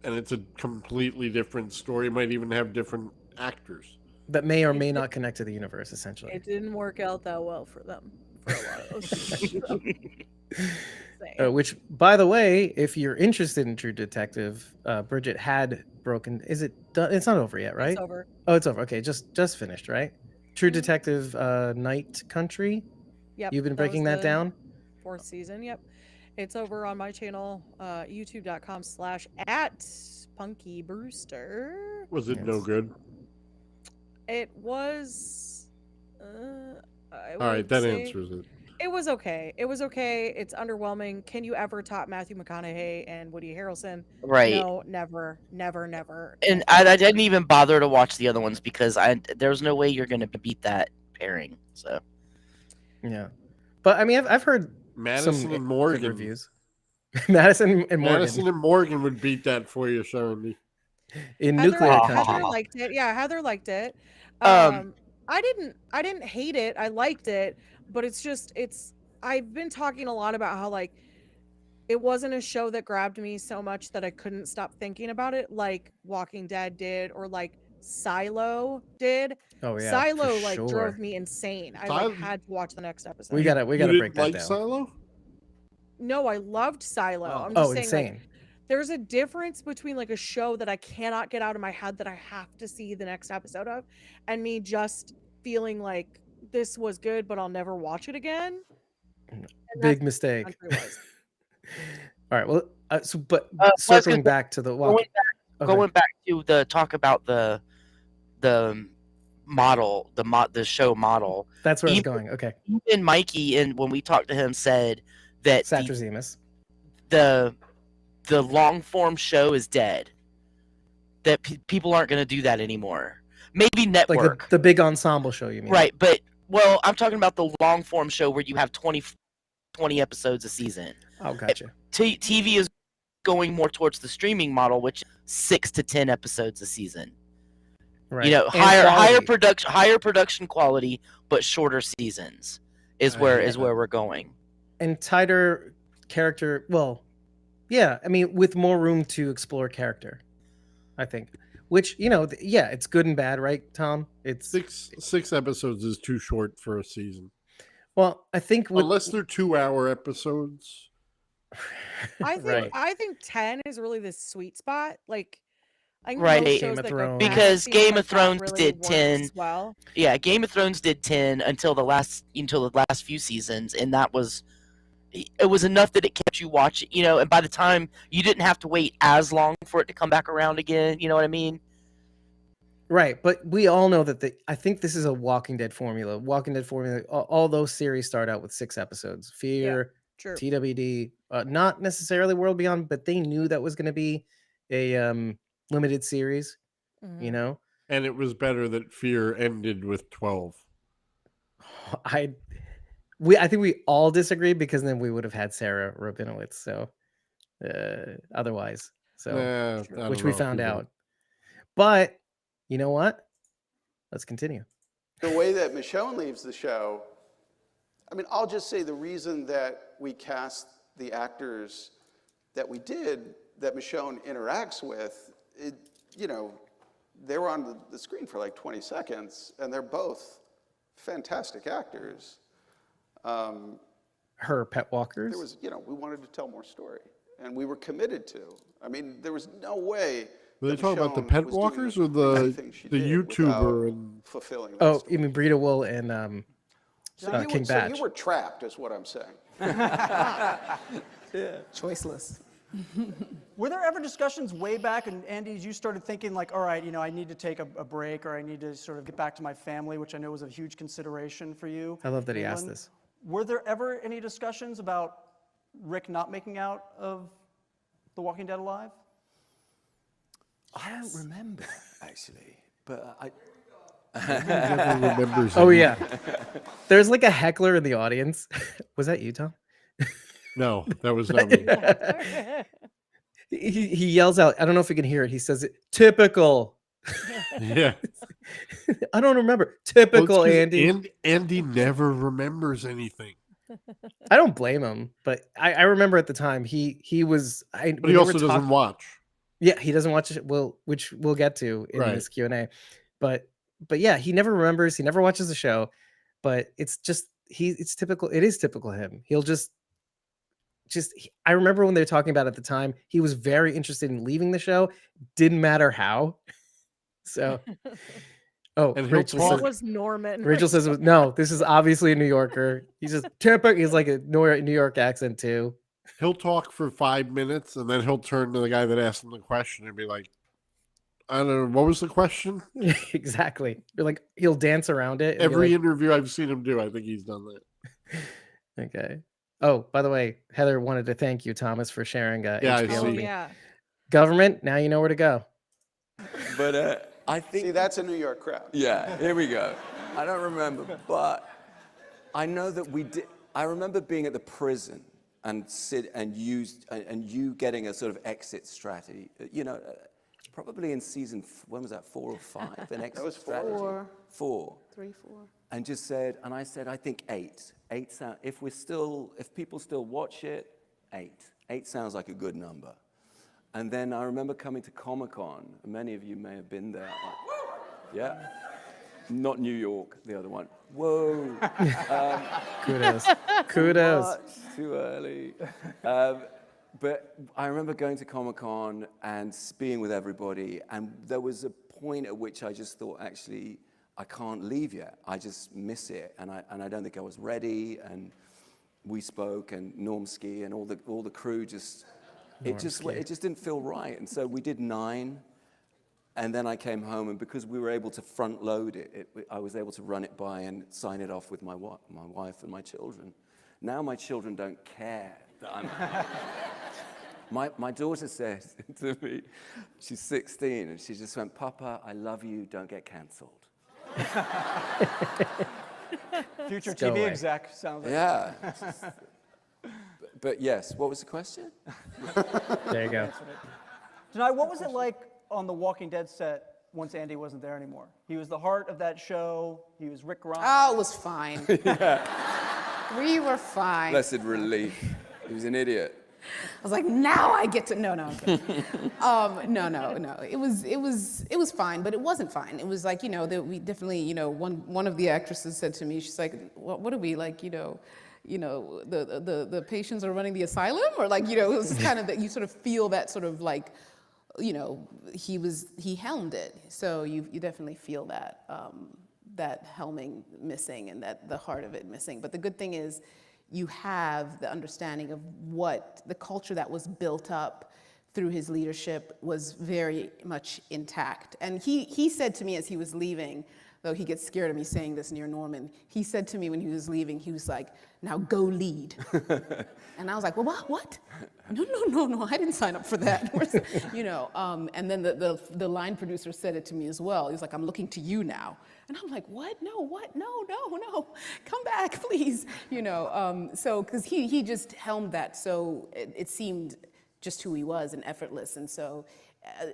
and it's a completely different story. It might even have different actors that may or may not connect to the universe. Essentially, it didn't work out that well for them for a lot of those things. Which, by the way, if you're interested in True Detective, Bridget had broken. Is it done? It's not over yet, right? It's over. Oh, it's over. Okay, just finished, right? True Detective Night Country. Yep. You've been was breaking that the down. 4th season. Yep. It's over on my channel, youtube.com/@punkybrewster. Was it no Yes. good? It was, I All right, would that say answers it. it was okay. It was okay. It's underwhelming. Can you ever top Matthew McConaughey and Woody Harrelson? Right. No, never, never, never. And never. I didn't even bother to watch the other ones because there's no way you're going to beat that pairing. So Yeah, but I mean, I've heard Madison some and good Morgan. reviews. Madison and Morgan. Madison and Morgan would beat that for you, Sharon. In Heather, Nuclear Heather Country. liked it. Yeah, Heather liked it. Um, I didn't hate it. I liked it, but it's I've been talking a lot about how like it wasn't a show that grabbed me so much that I couldn't stop thinking about it like Walking Dead did or like Silo did. Oh yeah, Silo for like sure. drove me insane. I like had to watch the next episode. We gotta You break didn't that like down. Silo? No, I loved Silo. Oh. I'm just Oh, saying insane. like there's a difference between like a show that I cannot get out of my head that I have to see the next episode of and me just feeling like this was good but I'll never watch it again. And Big that's mistake. what Country was. All right. Well, but I was gonna circling say, back to the walking. going back to the talk about the model, the show model. That's where I was going. Okay. Even Mikey, and when we talked to him, said that Satrazemus. the long form show is dead. That people aren't going to do that anymore. Maybe network, like the big ensemble show. You mean? right? But well, I'm talking about the long form show where you have 20 episodes a season. Oh, gotcha. TV is going more towards the streaming model, which is 6 to 10 episodes a season. Right. You know, And higher production quality, but shorter seasons is where we're going. And tighter character. Well, yeah. I mean, with more room to explore character, I think. Which yeah, it's good and bad, right, Tom? It's six episodes is too short for a season. Well, I think unless they're 2-hour episodes. I think 10 is really the sweet spot. Like. Right, Game of Thrones. Because Game of Thrones really did 10. Well. Yeah, Game of Thrones did 10 until the last few seasons, and it was enough that it kept you watching. And by the time you didn't have to wait as long for it to come back around again. You know what I mean? Right, but we all know that I think this is a Walking Dead formula. All those series start out with 6 episodes. Fear, True. TWD, not necessarily World Beyond, but they knew that was going to be a limited series, Mm-hmm. And it was better that Fear ended with 12. I think we all disagree because then we would have had Sarah Rabinowitz. So otherwise, which we found out. But you know what? Let's continue. The way that Michonne leaves the show, I mean, I'll just say the reason that we cast the actors that we did, that Michonne interacts with, they were on the screen for like 20 seconds, and they're both fantastic actors. Her pet walkers? There was, we wanted to tell more story, and we were committed to. I mean, there was no way. Were they talking about the pet walkers or the YouTuber and fulfilling? Oh, you mean Brita Wool and King Badge? So you were trapped, is what I'm saying. Choiceless. Were there ever discussions way back, and Andy, you started thinking like, all right, I need to take a break, or I need to sort of get back to my family, which I know was a huge consideration for you. I love that he asked this. Were there ever any discussions about Rick not making out of The Walking Dead alive? I don't remember, actually, but Oh yeah, there's like a heckler in the audience. Was that you, Tom? No, that was not me. He yells out. I don't know if you can hear it. He says it. Typical. Yeah. I don't remember. Typical Andy. Andy never remembers anything. I don't blame him, but I remember at the time he was. But he also doesn't watch. Yeah, he doesn't watch it. Which we'll get to in this Q&A. But yeah, he never remembers. He never watches the show. But it's just it's typical. It is typical him. He'll I remember when they were talking about it at the time, he was very interested in leaving the show. Didn't matter how. So Oh, And he'll Rachel talk. It says, was Norman. Rachel says, no, this is obviously a New Yorker. He's just Tampa. He's like a New York accent too. He'll talk for 5 minutes, and then he'll turn to the guy that asked him the question and be like, I don't know, what was the question? Exactly. You're like, he'll dance around it. And be Every like, interview I've seen him do, I think he's done that. okay. Oh, by the way, Heather wanted to thank you, Thomas, for sharing Yeah, I HBO Oh with see. me. yeah. Government, now you know where to go. But I think... See, that's a New York crowd. Yeah, here we go. I don't remember, but I know that we did. I remember being at the prison and you getting a sort of exit strategy. You know, probably in season, when was that, 4 or 5? An exit was 4. strategy. 4. 3, 4. And just said, and I said, I think 8. 8 sound. If people still watch it, 8. 8 sounds like a good number. And then I remember coming to Comic-Con. Many of you may have been there. Yeah. Not New York, the other one. Whoa. Kudos. Kudos. Much too early. But I remember going to Comic-Con and being with everybody, and there was a point at which I just thought, actually, I can't leave yet. I just miss it, and I don't think I was ready. And we spoke, and Normski and all the crew just, it just didn't feel right. And so we did 9. And then I came home, and because we were able to front load it, I was able to run it by and sign it off with my wife and my children. Now my children don't care that I'm... my daughter said to me, she's 16, and she just went, Papa, I love you, don't get canceled. Future go TV away. exec sounds like. Yeah. But yes, what was the question? There you go. Danai, what was it like on the Walking Dead set once Andy wasn't there anymore? He was the heart of that show. He was Rick Grimes. Oh, it was fine. We were fine. Blessed relief. He was an idiot. I was like, now I get to no. I'm kidding. No. It was fine, but it wasn't fine. It was like, that we definitely, one of the actresses said to me, she's like, what are we like, the patients are running the asylum, or like, it was kind of that you sort of feel that sort of like, he helmed it. So you definitely feel that that helming missing and that the heart of it missing. But the good thing is, you have the understanding of what the culture that was built up through his leadership was very much intact. And he said to me as he was leaving, though he gets scared of me saying this near Norman, he said to me when he was leaving, he was like, now go lead. And I was like, well, what? No, I didn't sign up for that. And then the line producer said it to me as well. He was like, I'm looking to you now. And I'm like, what? No, come back, please. So, because he just helmed that, so it seemed just who he was and effortless. And so,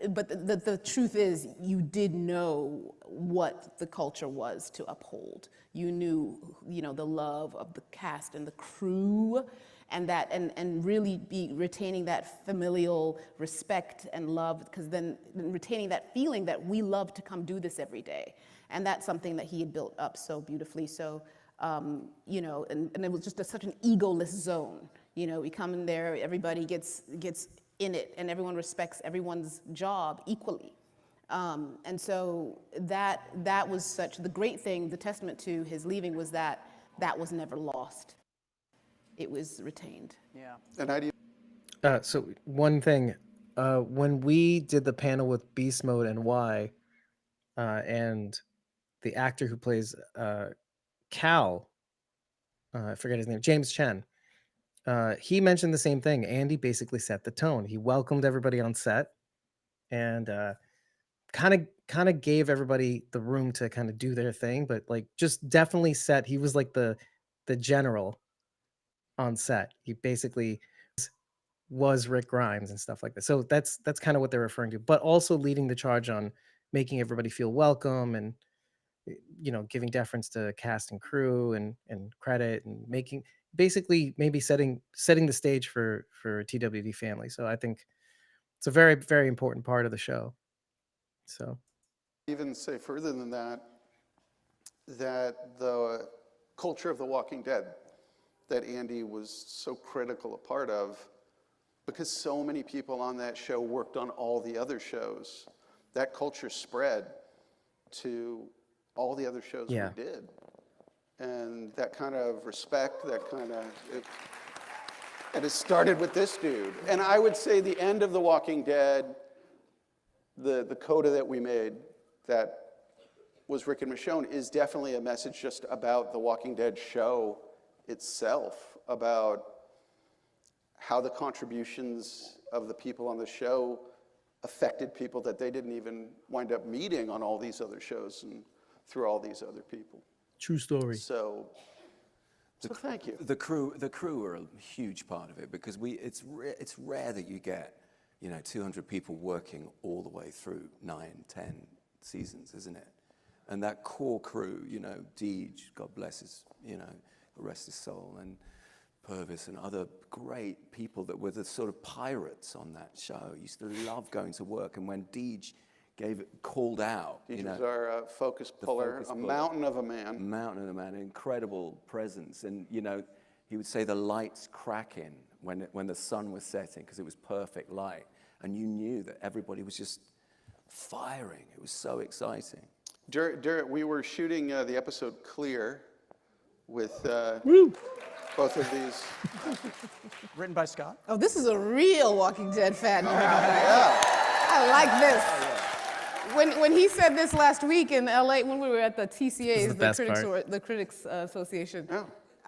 but the truth is, you did know what the culture was to uphold. You knew, the love of the cast and the crew, and that, and really be retaining that familial respect and love, because then retaining that feeling that we love to come do this every day. And that's something that he had built up so beautifully. So, and it was just such an egoless zone. We come in there, everybody gets in it, and everyone respects everyone's job equally. And so that was the great thing, the testament to his leaving was that was never lost. It was retained. Yeah. And how do you... So one thing, when we did the panel with Beast Mode and Y, and the actor who plays Cal, I forget his name, James Chen, he mentioned the same thing. Andy basically set the tone. He welcomed everybody on set, and kind of gave everybody the room to kind of do their thing, but like just definitely set. He was like the general on set. He basically was Rick Grimes and stuff like that. So that's kind of what they're referring to, but also leading the charge on making everybody feel welcome and giving deference to cast and crew and credit, and making basically maybe setting the stage for TWD family. So I think it's a very, very important part of the show. So even say further than that the culture of The Walking Dead that Andy was so critical a part of, because so many people on that show worked on all the other shows, that culture spread to all the other shows we did. And that kind of respect, and it started with this dude. And I would say the end of The Walking Dead, the coda that we made that was Rick and Michonne is definitely a message just about The Walking Dead show itself, about how the contributions of the people on the show affected people that they didn't even wind up meeting on all these other shows and through all these other people. True story. So thank you. The crew are a huge part of it because it's rare that you get 200 people working all the way through 9, 10 seasons, isn't it? And that core crew, Deej, God bless his, rest his soul, and Purvis and other great people that were the sort of pirates on that show. Used to love going to work, and when Deej called out, Deej was our focus puller, mountain of a man. Mountain of a man, incredible presence, and he would say the lights cracking when the sun was setting because it was perfect light, and you knew that everybody was just firing. It was so exciting. We were shooting the episode Clear with both of these. Written by Scott. Oh, this is a real Walking Dead fan crowd. Yeah. I like this. When he said this last week in LA, when we were at the TCAs, the Critics Association, Yeah.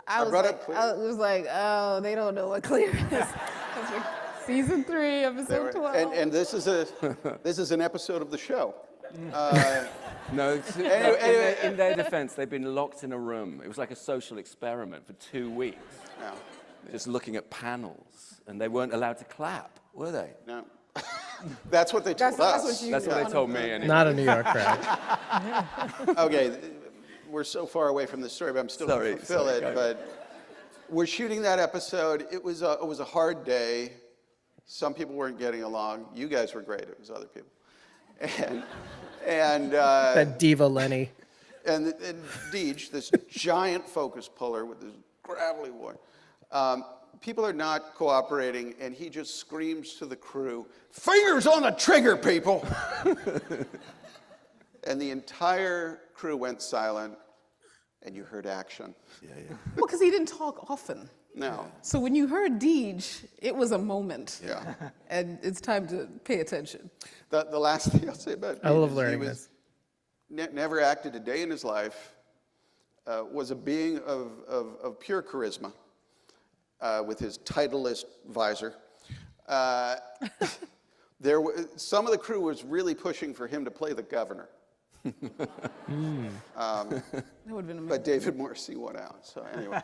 I was like, oh, they don't know what Clear is. Season 3, episode 12. And this is an episode of the show. No, in their defense, they've been locked in a room. It was like a social experiment for 2 weeks. No. Just looking at panels, and they weren't allowed to clap, were they? No. That's what they told us. That's what they told me. Anyway. Not a New York crowd. Okay, we're so far away from the story, but I'm still going to fulfill it. But we're shooting that episode. It was a hard day. Some people weren't getting along. You guys were great. It was other people. And that diva Lenny. And Deej, this giant focus puller with this gravelly voice. People are not cooperating, and he just screams to the crew, "Fingers on the trigger, people!" And the entire crew went silent, and you heard action. Yeah. Well, because he didn't talk often. No. So when you heard Deej, it was a moment. Yeah. And it's time to pay attention. The last thing I'll say about Deej I love is learning he was this. Never acted a day in his life, was a being of pure charisma, with his Titleist visor. Some of the crew was really pushing for him to play the governor. That would have been amazing. But David Morrissey won out, so anyway.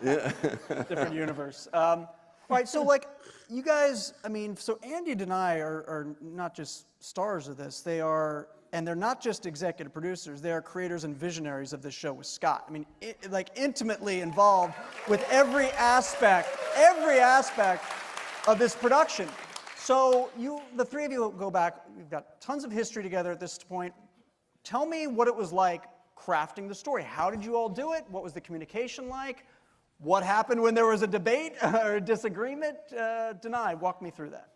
Different universe. All right, so you guys, so Andy and Danai are not just stars of this, and they're not just executive producers, they are creators and visionaries of this show with Scott. Intimately involved with every aspect of this production. So the three of you go back, you've got tons of history together at this point. Tell me what it was like crafting the story. How did you all do it? What was the communication like? What happened when there was a debate or a disagreement? Danai, walk me through that.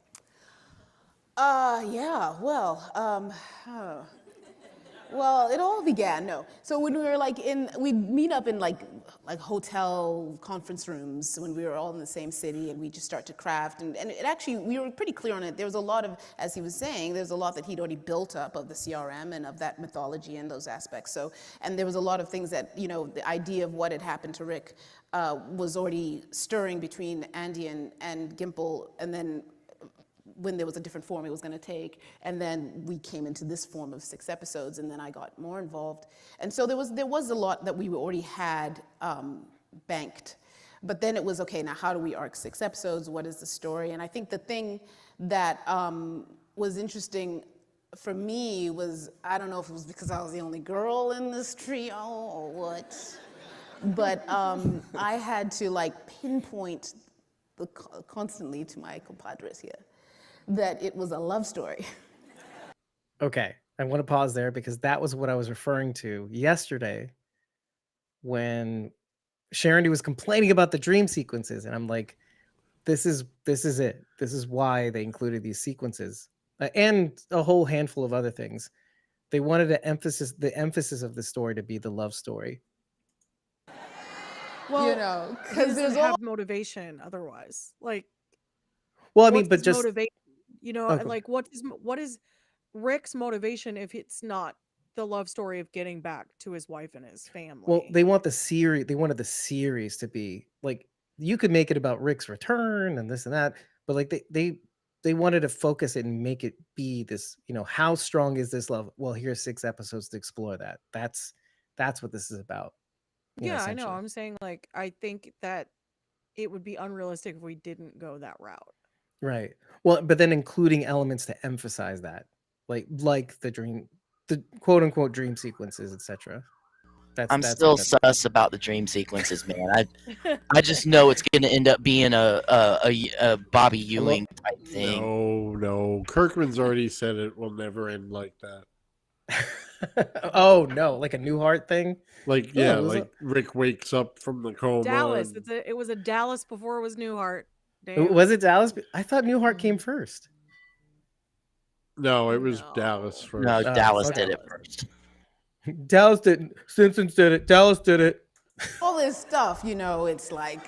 Well, it all began, So when we were we'd meet up in like hotel conference rooms when we were all in the same city, and we just start to craft. And it actually, we were pretty clear on it. There was a lot of, as he was saying, there's a lot that he'd already built up of the CRM and of that mythology and those aspects. So, and there was a lot of things that, the idea of what had happened to Rick was already stirring between Andy and Gimple, and then when there was a different form it was going to take, and then we came into this form of 6 episodes, and then I got more involved, and so there was a lot that we already had banked, but then it was okay. Now how do we arc 6 episodes? What is the story? And I think the thing that was interesting for me was, I don't know if it was because I was the only girl in this trio or what, but I had to pinpoint constantly to my compadres here that it was a love story. Okay, I want to pause there because that was what I was referring to yesterday when Sharon was complaining about the dream sequences, and I'm like, this is it. This is why they included these sequences and a whole handful of other things. They wanted the emphasis of the story to be the love story. Well, you know, he because doesn't there's all have motivation otherwise. Like, Well, I mean, what's but his just motivation? And okay. like, what is Rick's motivation if it's not the love story of getting back to his wife and his family? Well, they want the series. They wanted the series to be like, you could make it about Rick's return and this and that, but like they wanted to focus it and make it be this. How strong is this love? Well, here's 6 episodes to explore that. That's what this is about. Yeah, I know. Essentially. I'm saying like I think that it would be unrealistic if we didn't go that route. Right. Well, but then including elements to emphasize that, like the quote unquote dream sequences, etc. I'm That's still what that's about. sus about the dream sequences, man. I just know it's going to end up being a Bobby Ewing type thing. No. Kirkman's already said it will never end like that. Oh no, like a Newhart thing. Like Rick wakes up from the coma. Dallas. It was a Dallas before it was Newhart. Damn. Was it Dallas? I thought Newhart came first. No, it was Dallas first. No, Dallas did it first. Dallas didn't. Simpsons did it. Dallas did it. all this stuff, it's like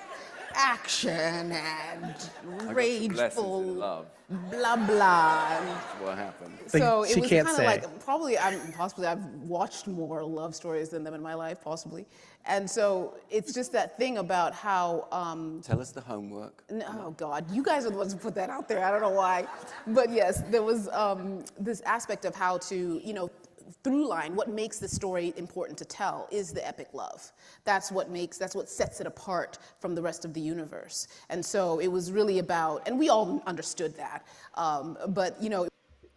action and rageful, love. blah blah. That's what happened. So she it was can't kind of say. like possibly I've watched more love stories than them in my life, possibly, and so it's just that thing about how. Tell us the homework. Oh God, you guys are the ones who put that out there. I don't know why, but yes, there was this aspect of how to through line, what makes the story important to tell is the epic love. That's what sets it apart from the rest of the universe. And so it was really about, and we all understood that, but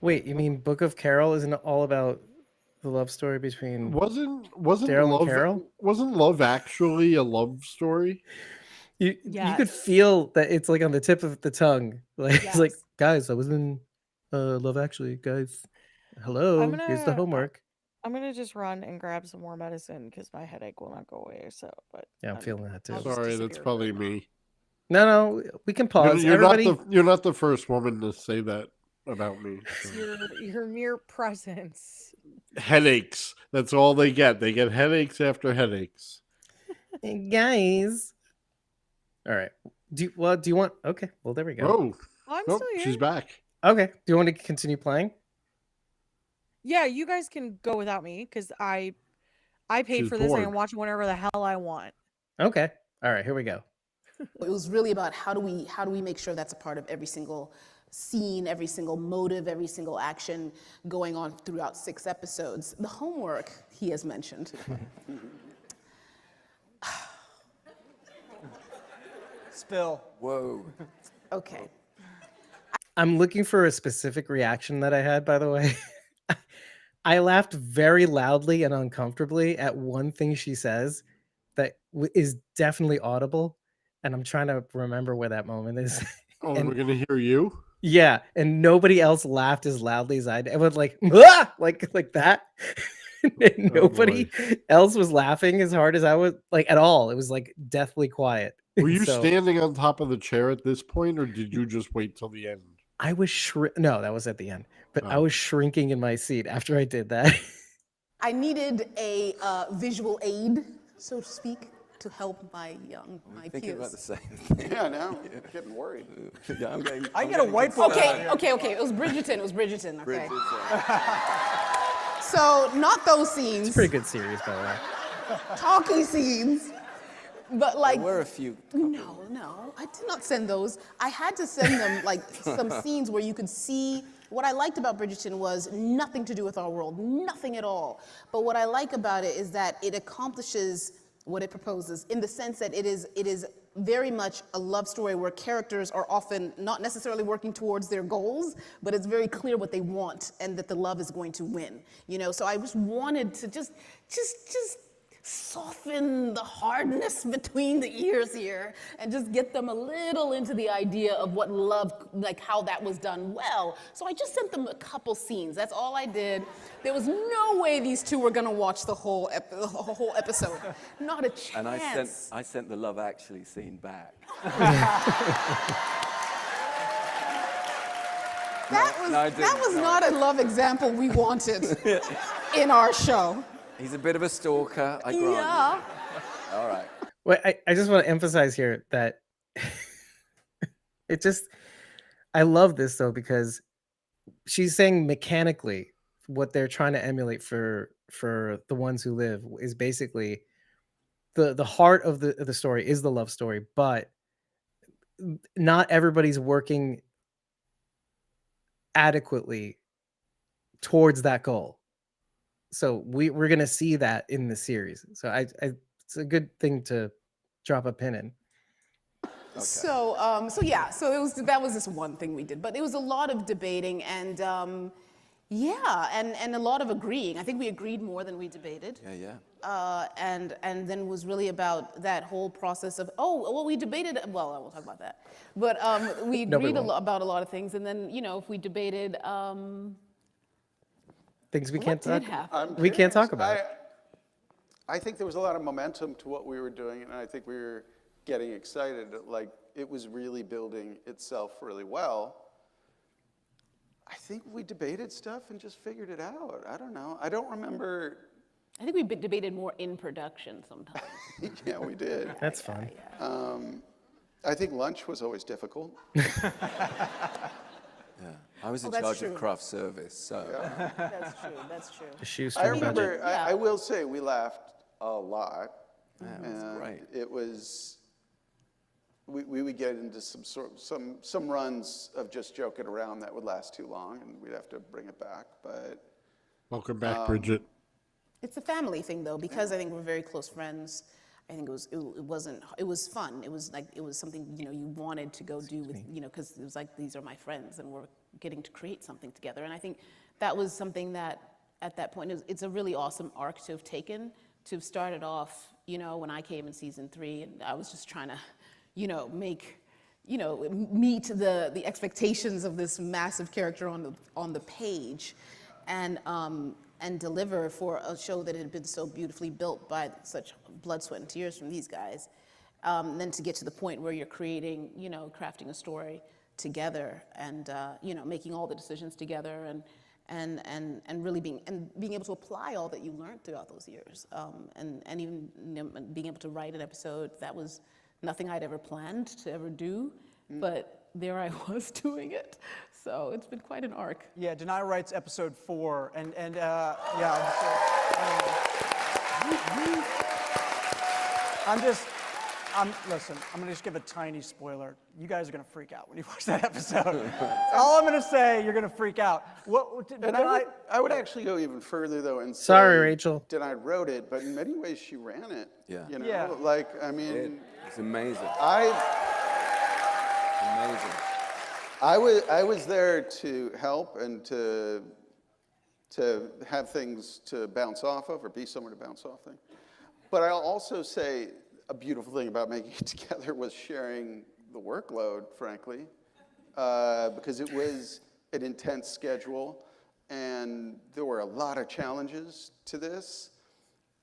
Wait, you mean Book of Carol isn't all about the love story between Wasn't Daryl love and Carol? Wasn't Love Actually a love story? You could feel that it's like on the tip of the tongue. Like it's like, guys, I was in Love Actually, guys. Hello, here's the homework. I'm gonna just run and grab some more medicine because my headache will not go away. But yeah, I'm feeling that too. Sorry, that's probably me. No, we can pause. You're Everybody, you're not the first woman to say that about me. So. Your mere presence. Headaches. That's all they get. They get headaches after headaches. guys. All right. Do you want? Okay. Well, there we go. Oh, I'm still here. She's back. Okay. Do you want to continue playing? Yeah, you guys can go without me because I paid She's for this. bored. I can watch whenever the hell I want. Okay. All right. Here we go. it was really about how do we make sure that's a part of every single scene, every single motive, every single action going on throughout 6 episodes. The homework he has mentioned. Spill. Whoa. Okay. I'm looking for a specific reaction that I had, by the way. I laughed very loudly and uncomfortably at one thing she says that is definitely audible. And I'm trying to remember where that moment is. Oh, and we're going to hear you? Yeah. And nobody else laughed as loudly as I did. It was like, ah! like that. And nobody else was laughing as hard as I was, like at all. It was like deathly quiet. Were you standing on top of the chair at this point, or did you just wait till the end? I was no, that was at the end. But I was shrinking in my seat after I did that. I needed a visual aid, so to speak, to help my Thinking peers. about the same thing. Yeah, now I'm getting worried. Yeah, I get a whiteboard. Okay. It was Bridgerton. Okay. So not those scenes. It's a pretty good series, by the way. Talky scenes. But like, there were a few. No, I did not send those. I had to send them like some scenes where you could see. What I liked about Bridgerton was nothing to do with our world, nothing at all. But what I like about it is that it accomplishes what it proposes in the sense that it is very much a love story where characters are often not necessarily working towards their goals, but it's very clear what they want and that the love is going to win. So I just wanted to just soften the hardness between the ears here and just get them a little into the idea of what love, like how that was done well. So I just sent them a couple scenes. That's all I did. There was no way these two were gonna watch the whole episode. Not a chance. And I sent the Love Actually scene back. That was not a love example we wanted in our show. He's a bit of a stalker, I grant Yeah. you. All right. Well, I just want to emphasize here that I love this though, because she's saying mechanically what they're trying to emulate for the ones who live is basically the heart of the story is the love story, but not everybody's working adequately towards that goal. So we're gonna see that in the series. So I it's a good thing to drop a pin in. Okay. So that was just one thing we did, but it was a lot of debating and and a lot of agreeing. I think we agreed more than we debated. Yeah. And then it was really about that whole process of we debated. Well, I won't talk about that, but we agreed about a lot of things, and then if we debated Things we can't what talk. did happen? We can't talk about. I think there was a lot of momentum to what we were doing, and I think we were getting excited. Like, it was really building itself really well. I think we debated stuff and just figured it out. I don't know. I don't remember. I think we debated more in production sometimes. Yeah, we did. That's fun. I think lunch was always difficult. Yeah. I was in that's charge true. of craft service, so. Yeah. That's true. That's true. The shoestring I remember, budget. I will say, we laughed a lot. Yeah, it was And great. it was, we would get into some runs of just joking around that would last too long, and we'd have to bring it back. But Welcome back, Bridget. It's a family thing though, because I think we're very close friends. I think it was fun. It was something, you wanted to go do with, because it was like, these are my friends and we're getting to create something together. And I think that was something that at that point, it's a really awesome arc to have taken, to have started off, when I came in season 3 and I was just trying to, meet the expectations of this massive character on the page, and deliver for a show that had been so beautifully built by such blood, sweat, and tears from these guys. Then to get to the point where you're creating, crafting a story together, and making all the decisions together, and really being able to apply all that you learned throughout those years, and even being able to write an episode that was nothing I'd ever planned to ever do, but there I was doing it. So it's been quite an arc. Yeah, Danai writes episode 4, listen, I'm gonna just give a tiny spoiler. You guys are gonna freak out when you watch that episode. All I'm gonna say, you're gonna freak out. and I would actually go even further, though, and say, Sorry, Rachel. Danai wrote it, but in many ways she ran it. Yeah. Yeah. Like, I mean, It's amazing. Amazing. I was there to help and to have things to bounce off of, or be somewhere to bounce off things. But I'll also say a beautiful thing about making it together was sharing the workload, frankly, because it was an intense schedule, and there were a lot of challenges to this,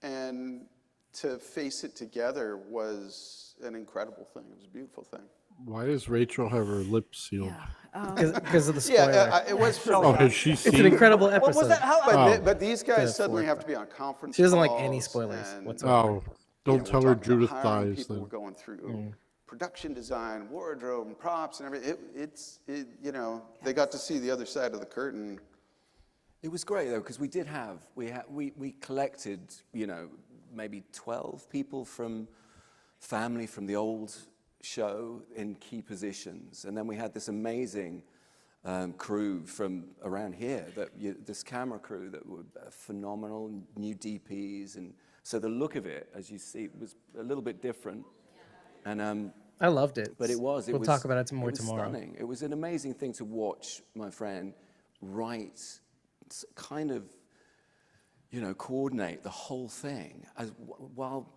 and to face it together was an incredible thing. It was a beautiful thing. Why does Rachel have her lips sealed? Because of the spoiler. Yeah, it was for Oh, has she It's an seen? incredible What episode. was that? How? But these guys The suddenly fourth have to be on conference She doesn't like calls, any spoilers and, whatsoever. Oh, don't tell we're her talking about Judith hiring dies people, then. we're going through production design, wardrobe, and props, and everything. They got to see the other side of the curtain. It was great though, because we collected, maybe 12 people from family from the old show in key positions, and then we had this amazing crew from around here, this camera crew that were phenomenal, new DPs, and so the look of it, as you see, was a little bit different, and I loved it. but we'll talk about it more was tomorrow. Stunning. It was an amazing thing to watch my friend write, kind of, coordinate the whole thing while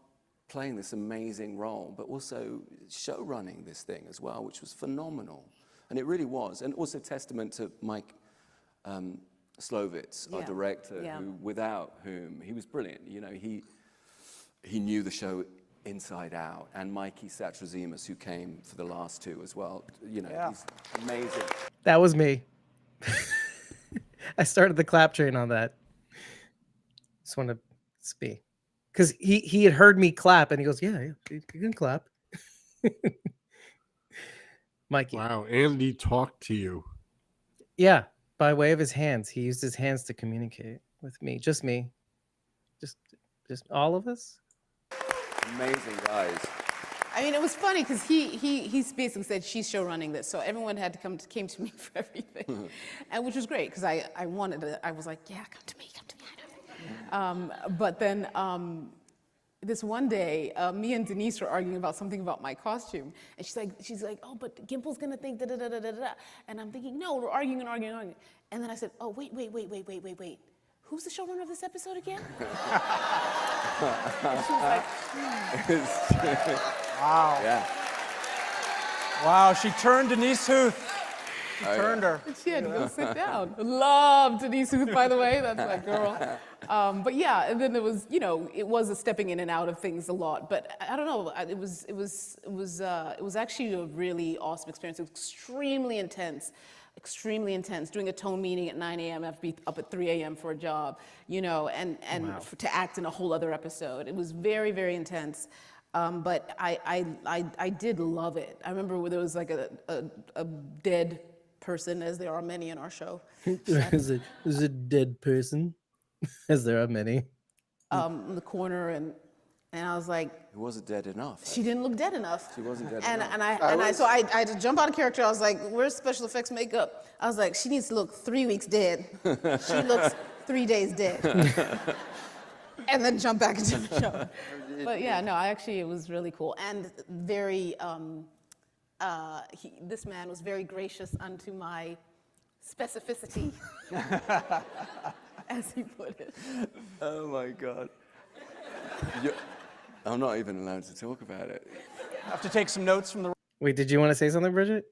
playing this amazing role, but also show running this thing as well, which was phenomenal. And it really was. And also testament to Mike Slovitz, our director, without whom he was brilliant. He knew the show inside out. And Mikey Satrazimus, who came for the last 2 as well. He's amazing. That was me. I started the clap train on that. Just want to speak because he had heard me clap and he goes, "Yeah, you can clap." Mikey. Wow, Andy talked to you. Yeah, by way of his hands. He used his hands to communicate with me. Just me. Just all of us. Amazing, guys. I mean, it was funny because he basically said she's show running this, so everyone had to came to me for everything, and which was great because I wanted to. I was like, yeah, come to me. But then this one day, me and Denise were arguing about something about my costume, and she's like, oh, but Gimple's gonna think da da da da da da, and I'm thinking, no, we're arguing, and then I said, oh, wait. Who's the showrunner of this episode again? And she was like, Wow. Yeah. Wow, she turned Denise Huth. She turned her. she had to go sit down. Love Denise Huth, by the way. That's my girl. But yeah, and then there was, it was a stepping in and out of things a lot. But I don't know. It was actually a really awesome experience. It was extremely intense. Doing a tone meeting at 9 a.m. I have to be up at 3 a.m. for a job, and wow. To act in a whole other episode. It was very, very intense. But I did love it. I remember where there was like a dead person, as there are many in our show. Is a dead person, as there are many. In the corner, and I was like, It wasn't dead enough. she didn't look dead enough. She wasn't dead And enough. so I had to jump out of character. I was like, where's special effects makeup? I was like, she needs to look 3 weeks dead. She looks 3 days dead. And then jump back into the show. But yeah, no, it was really cool. And very, this man was very gracious unto my specificity, as he put it. Oh my God. I'm not even allowed to talk about it. I have to take some notes from the. Wait, did you want to say something, Bridget?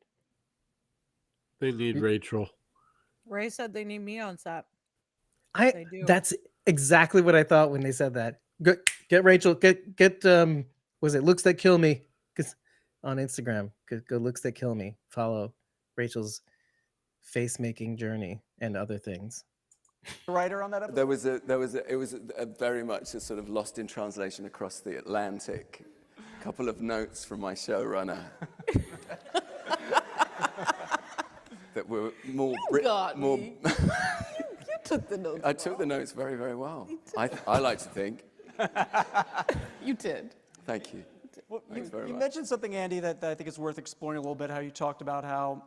They need Rachel. Ray said they need me on set. They do. That's exactly what I thought when they said that. Get Rachel. Get was it Looks That Kill Me? Because on Instagram, go Looks That Kill Me. Follow Rachel's face making journey and other things. Writer on that episode? It was a very much a sort of lost in translation across the Atlantic. A couple of notes from my showrunner that were more. You took the notes. I took the notes very, very well. I like to think. You did. Thank you. Well, Thanks very you much. mentioned something, Andy, that I think is worth exploring a little bit. How you talked about how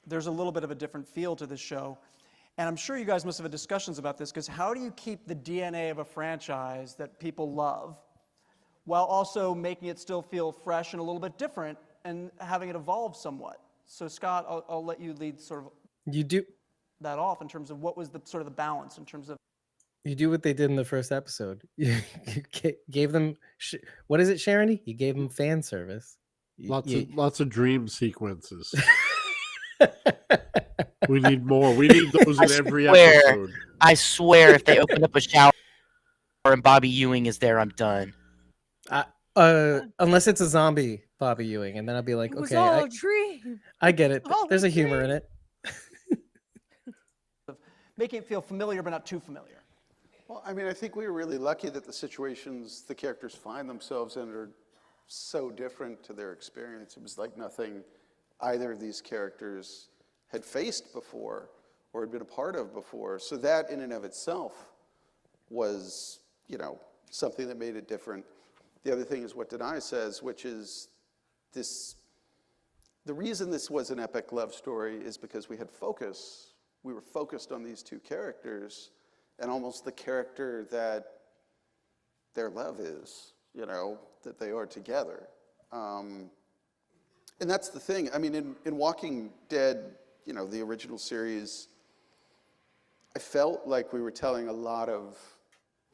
there's a little bit of a different feel to this show. And I'm sure you guys must have had discussions about this, because how do you keep the DNA of a franchise that people love while also making it still feel fresh and a little bit different and having it evolve somewhat? So Scott, I'll let you lead sort of You do that off in terms of what was the sort of the balance in terms of. You do what they did in the first episode. You gave them, what is it, Sharon? You gave them fan service. Lots of dream sequences. We need more. We need those in every episode. I swear, if they open up a shower and Bobby Ewing is there, I'm done. Unless it's a zombie Bobby Ewing, and then I'll be like, It was okay, all a dream. I get it. There's a humor in it. Making it feel familiar, but not too familiar. Well, I mean, I think we were really lucky that the situations the characters find themselves in are so different to their experience. It was like nothing either of these characters had faced before or had been a part of before. So that in and of itself was, something that made it different. The other thing is what Danai says, which is the reason this was an epic love story is because we had focus. We were focused on these two characters and almost the character that their love is, that they are together. And that's the thing. I mean, in Walking Dead, the original series, I felt like we were telling a lot of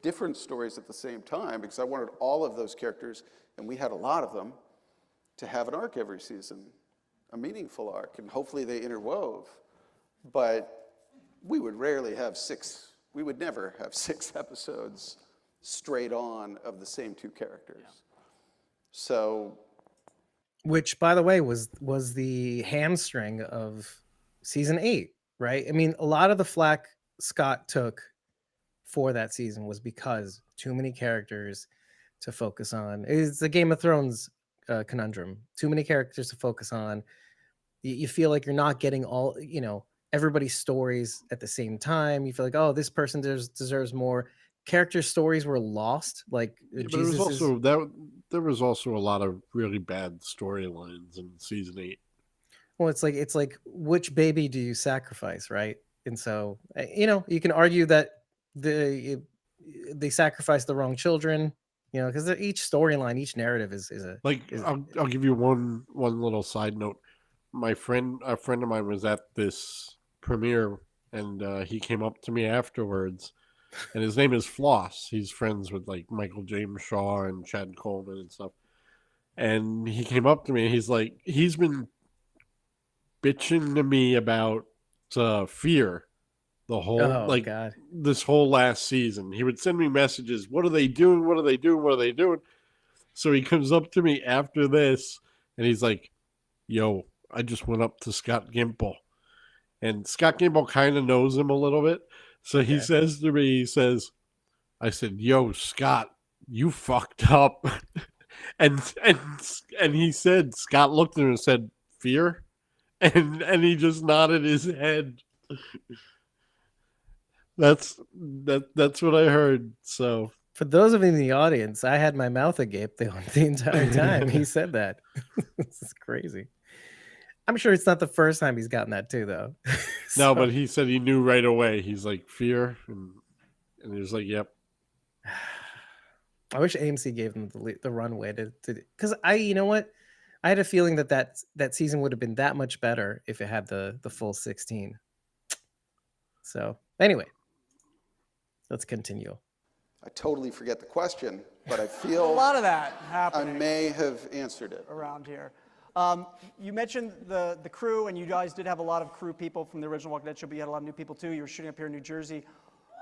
different stories at the same time because I wanted all of those characters, and we had a lot of them, to have an arc every season, a meaningful arc, and hopefully they interwove. But we would rarely have we would never have 6 episodes straight on of the same two characters. Yeah. So, which, by the way, was the hamstring of season 8. right? I mean, a lot of the flack Scott took for that season was because too many characters to focus on. It's the Game of Thrones conundrum. Too many characters to focus on. You feel like you're not getting all, everybody's stories at the same time. You feel like, oh, this person deserves more. Character stories were lost. Like Yeah, but Jesus there was also a lot of really bad storylines in season 8. well, it's like which baby do you sacrifice, right? And so you can argue that they sacrificed the wrong children, because each storyline, each narrative is I'll give you one little side note. A friend of mine was at this premiere, and he came up to me afterwards, and his name is Floss. He's friends with like Michael James Shaw and Chad Coleman and stuff. And he came up to me and he's like, he's been bitching to me about Fear the whole God. this whole last season. He would send me messages, what are they doing, what are they doing, what are they doing? So he comes up to me after this and he's like, yo, I just went up to Scott Gimple, and Scott Gimple kind of knows him a little bit. So he says to me, I said, yo, Scott, you fucked up. and he said, Scott looked at him and said, Fear? And he just nodded his head. That's what I heard. So for those of you in the audience, I had my mouth agape the entire time he said that. This is crazy. I'm sure it's not the first time he's gotten that too, though. No, but he said he knew right away. He's like, Fear, and he was like, yep. I wish AMC gave them the runway to because you know what? I had a feeling that season would have been that much better if it had the full 16. So anyway, let's continue. I totally forget the question, but I feel A lot of that I happening may have answered it. around here. You mentioned the crew, and you guys did have a lot of crew people from the original Walking Dead show, but you had a lot of new people too. You were shooting up here in New Jersey.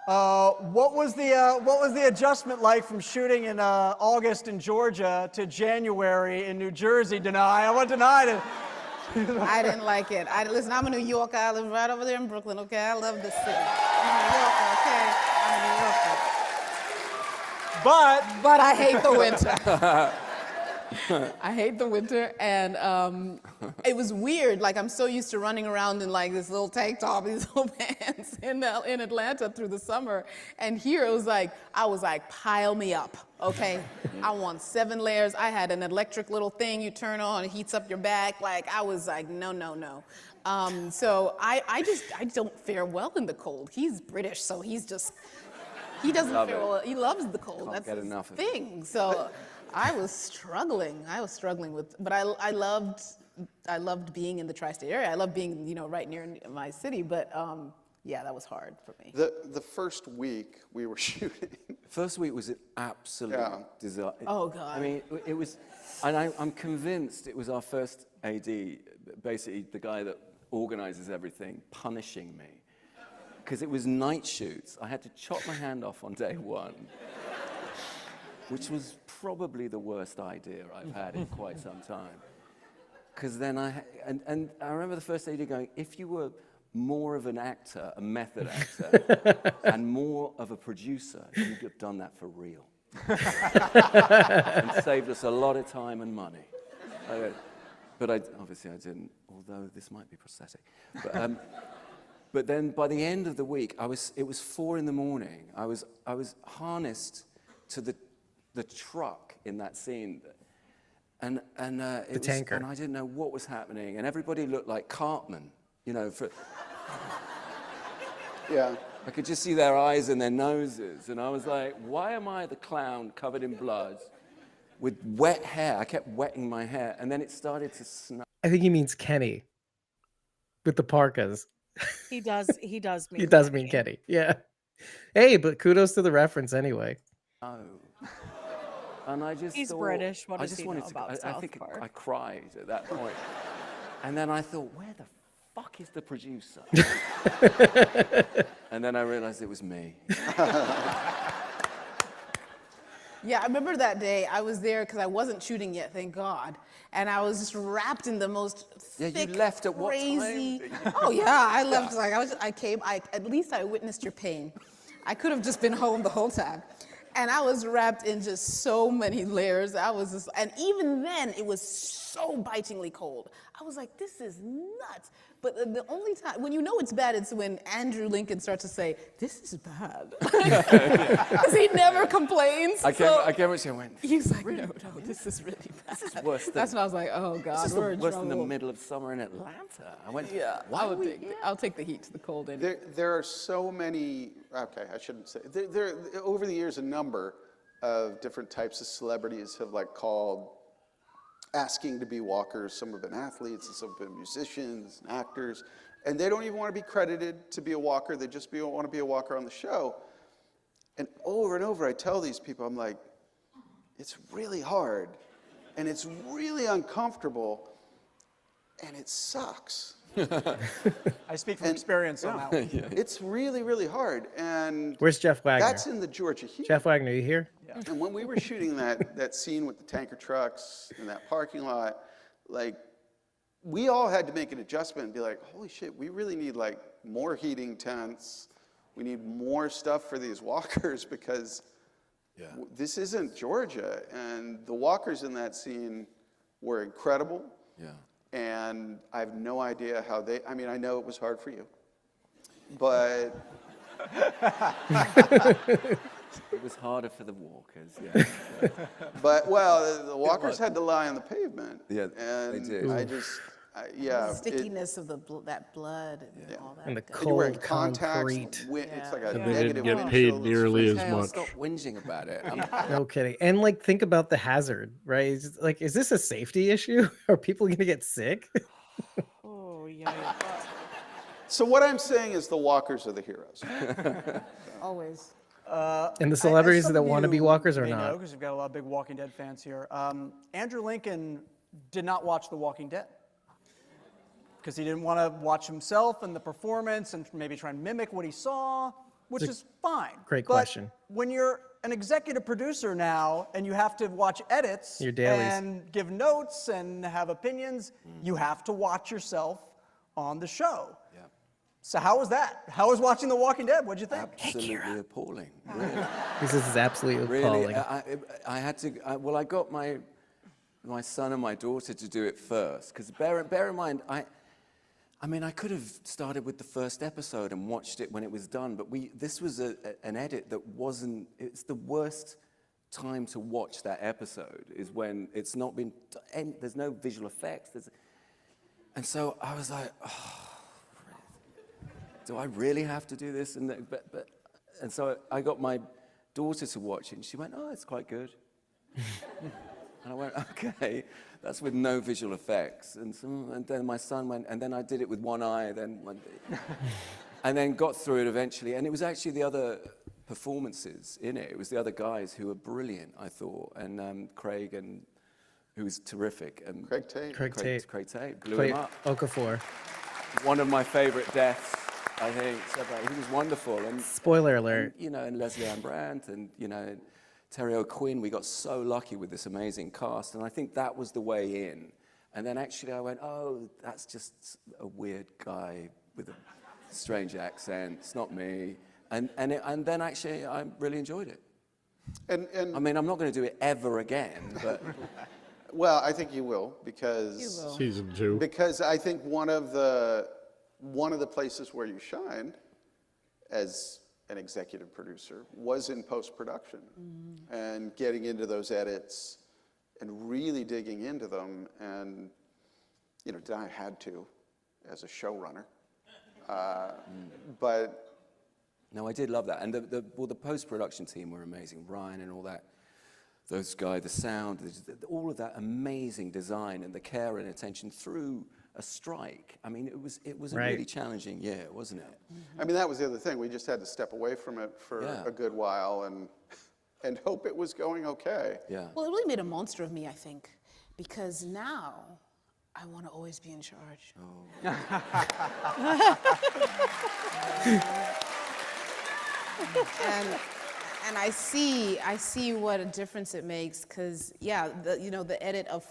What was the adjustment like from shooting in August in Georgia to January in New Jersey? Danai, I want Danai to. I didn't like it. Listen, I'm a New Yorker. I live right over there in Brooklyn, okay? I love this city. I'm a New Yorker, okay? I'm a New Yorker. But I hate the winter. I hate the winter, and it was weird. Like, I'm so used to running around in like this little tank top, these little pants in Atlanta through the summer, and here it was like, I was like, pile me up, okay? I want 7 layers. I had an electric little thing you turn on, it heats up your back. Like, I was like, no. So I don't fare well in the cold. He's British, so he doesn't fare well. He loves the cold. That's his thing. So I was struggling with, but I loved being in the tri-state area. I loved being, right near my city, but yeah, that was hard for me. The first week we were shooting. First week was an absolute disaster. Oh, God. I mean, it was, and I'm convinced it was our first AD, basically the guy that organizes everything, punishing me. Because it was night shoots. I had to chop my hand off on day 1, which was probably the worst idea I've had in quite some time. Because then and I remember the first AD going, if you were more of an actor, a method actor, and more of a producer, you'd have done that for real. And saved us a lot of time and money. But obviously I didn't, although this might be prosthetic. But then by the end of the week, it was 4 a.m. I was harnessed to the truck in that scene, and the tanker. And I didn't know what was happening, and everybody looked like Cartman, Yeah. I could just see their eyes and their noses, and I was like, why am I the clown covered in blood with wet hair? I kept wetting my hair, and then it started to snow. I think he means Kenny with the parkas. He does mean He does mean Kenny. Yeah. Hey, but kudos to the reference anyway. Oh. And I just He's thought, British. What I does just he wanted know to, about I South think Park? I cried at that point. And then I thought, where the fuck is the producer? And then I realized it was me. Yeah, I remember that day. I was there because I wasn't shooting yet, thank God. And I was just wrapped in the most thick, you left at what crazy. time? Oh yeah, I left. Like at least I witnessed your pain. I could have just been home the whole time. And I was wrapped in just so many layers. And even then, it was so bitingly cold. I was like, this is nuts. But the only time, when you know it's bad, it's when Andrew Lincoln starts to say, this is bad. Because he never complains. I came up to him and went, He's like, no, this is really bad. this is worse than, That's when I was like, oh God, this is we're in worse than the trouble. middle of summer in Atlanta. I went, Yeah, why would we? I'll take the heat to the cold. There are so many, okay, I shouldn't say, there over the years, a number of different types of celebrities have like called asking to be walkers. Some have been athletes, and some have been musicians and actors, and they don't even want to be credited to be a walker. They just want to be a walker on the show. And over I tell these people, I'm like, it's really hard, and it's really uncomfortable, and it sucks. I speak from experience on that one. It's really, really hard. And Where's Jeff Wagner? that's in the Georgia heat. Jeff Wagner, you here? And when we were shooting that scene with the tanker trucks in that parking lot, like, we all had to make an adjustment and be like, holy shit, we really need like more heating tents. We need more stuff for these walkers because this isn't Georgia. And the walkers in that scene were incredible. Yeah. And I have no idea how I mean, I know it was hard for you, but. It was harder for the walkers, yeah. But, well, the walkers had to lie on the pavement. Yeah, and they did. Yeah. The stickiness of that blood and all that. And the And you're wearing cold contacts. concrete. It's like a And they negative didn't get wind paid chill. nearly as Hey, I'll much. stop whinging about it. No kidding. And like, think about the hazard, right? It's like, is this a safety issue? Are people going to get sick? Oh, yeah. So what I'm saying is the walkers are the heroes. Always. And the celebrities that want to be walkers or not? Because we've got a lot of big Walking Dead fans here. Andrew Lincoln did not watch The Walking Dead because he didn't want to watch himself and the performance and maybe try and mimic what he saw, which is fine. Great But question. when you're an executive producer now and you have to watch edits Your dailies. and give notes and have opinions, you have to watch yourself on the show. Yeah. So how was that? How was watching The Walking Dead? What'd you think? Absolutely appalling, really. This is absolutely Really, appalling. I had to. I got my son and my daughter to do it first because bear in mind, I mean, I could have started with the first episode and watched it when it was done, but this was an edit that wasn't. It's the worst time to watch that episode is when it's not been. There's no visual effects. And so I was like, oh, do I really have to do this? And so I got my daughter to watch it, and she went, oh, it's quite good. And I went, okay, that's with no visual effects. And then my son went, and then I did it with one eye, and then got through it eventually. And it was actually the other performances in it. It was the other guys who were brilliant, I thought, and Craig, who was terrific. And Craig Tate. Craig Tate. Craig Tate blew Played him up. Okafor. One of my favorite deaths, I think. So, he was wonderful. And Spoiler alert. and Leslie Ann Brandt and, Terry O'Quinn, we got so lucky with this amazing cast, and I think that was the way in. And then actually I went, oh, that's just a weird guy with a strange accent. It's not me. And then actually I really enjoyed it. And I mean, I'm not going to do it ever again, but well, I think you will because Season 2. Because I think one of the places where you shined as an executive producer was in post-production and getting into those edits and really digging into them. And, Danai had to as a showrunner. But no, I did love that. And the post-production team were amazing. Ryan and all that, those guys, the sound, all of that amazing design and the care and attention through a strike. I mean, it was a Right. really challenging year, wasn't it? I mean, that was the other thing. We just had to step away from it for a good while and hope it was going okay. Yeah. Well, it really made a monster of me, I think, because now I want to always be in charge. And I see what a difference it makes, because the edit of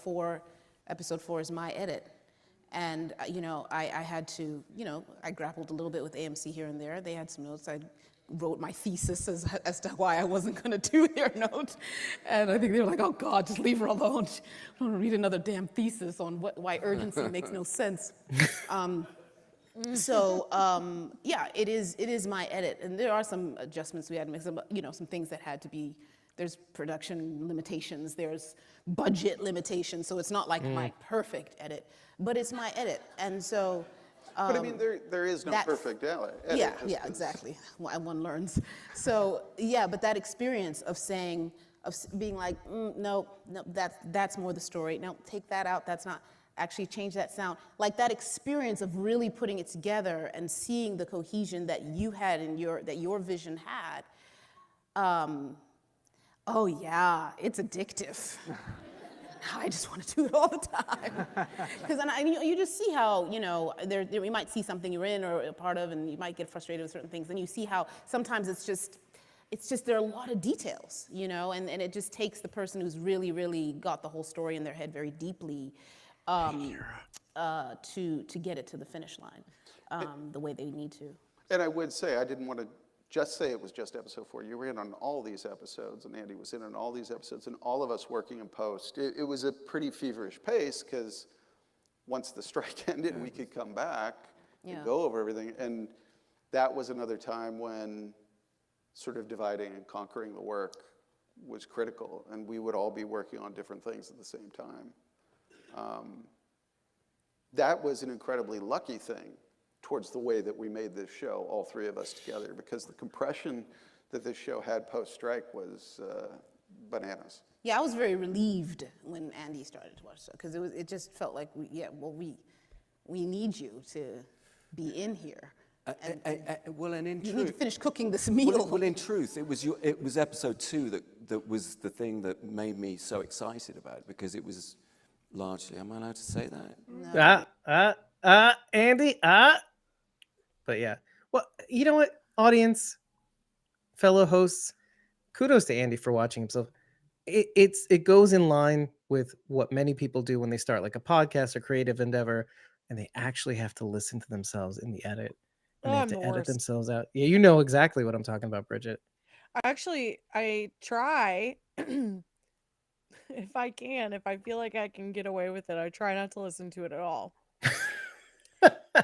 episode 4 is my edit. And I had to, I grappled a little bit with AMC here and there. They had some notes. I wrote my thesis as to why I wasn't going to do their note. And I think they were like, oh God, just leave her alone. I don't want to read another damn thesis on why urgency makes no sense. It is my edit. And there are some adjustments we had to make, some things that had to be, there's production limitations, there's budget limitations, so it's not like my perfect edit, but it's my edit. And so, but I mean, there is no perfect edit. Yeah, exactly. One learns. So but that experience of being like, no, that's more the story. No, take that out. That's not. Actually, change that sound. Like that experience of really putting it together and seeing the cohesion that you had that your vision had. Oh yeah, it's addictive. I just want to do it all the time. Because you just see how, you might see something you're in or a part of, and you might get frustrated with certain things. And you see how sometimes it's just there are a lot of details, and it just takes the person who's really, really got the whole story in their head very deeply to get it to the finish line the way they need to. And I would say, I didn't want to just say it was just episode 4. You were in on all these episodes, and Andy was in on all these episodes, and all of us working in post. It was a pretty feverish pace, because once the strike ended, we could come back and go over everything. And that was another time when sort of dividing and conquering the work was critical, and we would all be working on different things at the same time. That was an incredibly lucky thing towards the way that we made this show, all three of us together, because the compression that this show had post-strike was bananas. Yeah, I was very relieved when Andy started to watch the show, because it just felt like we need you to be in here. And in you truth, need to finish cooking this meal. Well, in truth, it was episode 2 that was the thing that made me so excited about it, because it was largely. Am I allowed to say that? No. Andy. But yeah. Well, you know what, audience, fellow hosts, kudos to Andy for watching himself. It goes in line with what many people do when they start like a podcast or creative endeavor, and they actually have to listen to themselves in the edit. And they have to edit themselves out. Yeah, you know exactly what I'm talking about, Bridget. Actually, I try, if I feel like I can get away with it, I try not to listen to it at all.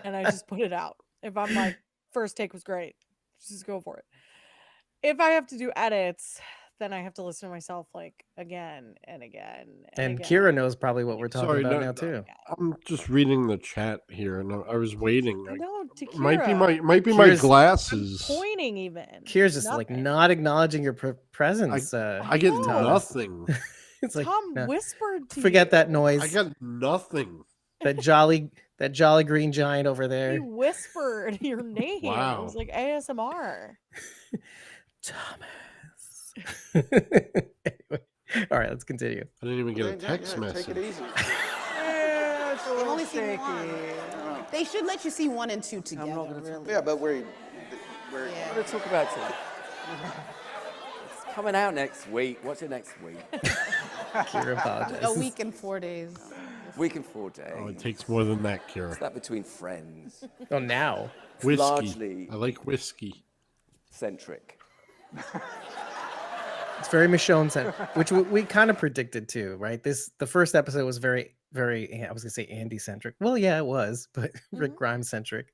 And I just put it out. If I'm like, first take was great, just go for it. If I have to do edits, then I have to listen to myself like again and again. And Kira knows probably what we're talking about now too. I'm just reading the chat here, and I was waiting. No, to Kira. Might be my glasses. I'm pointing even. Kira's just like not acknowledging your presence. I get nothing. It's like Tom whispered to forget you. That noise. I got nothing. That jolly green giant over there. He whispered your name. Wow. It was like ASMR. Thomas. Anyway, all right, let's continue. I didn't even get a text message. Take it easy. It's a little shaky. They should let you see 1 and 2 together. Really. Yeah, but we're We're going to talk about it. It's coming out next week. Watch it next week. Kira apologizes. A week and 4 days. Week and 4 days. Oh, it takes more than that, Kira. It's that between friends. Oh, now. Whiskey. Largely I like whiskey. centric. It's very Michonne centric, which we kind of predicted too, right? The first episode was very, very, I was gonna say Andy centric. Well, yeah, it was, but Rick Grimes centric.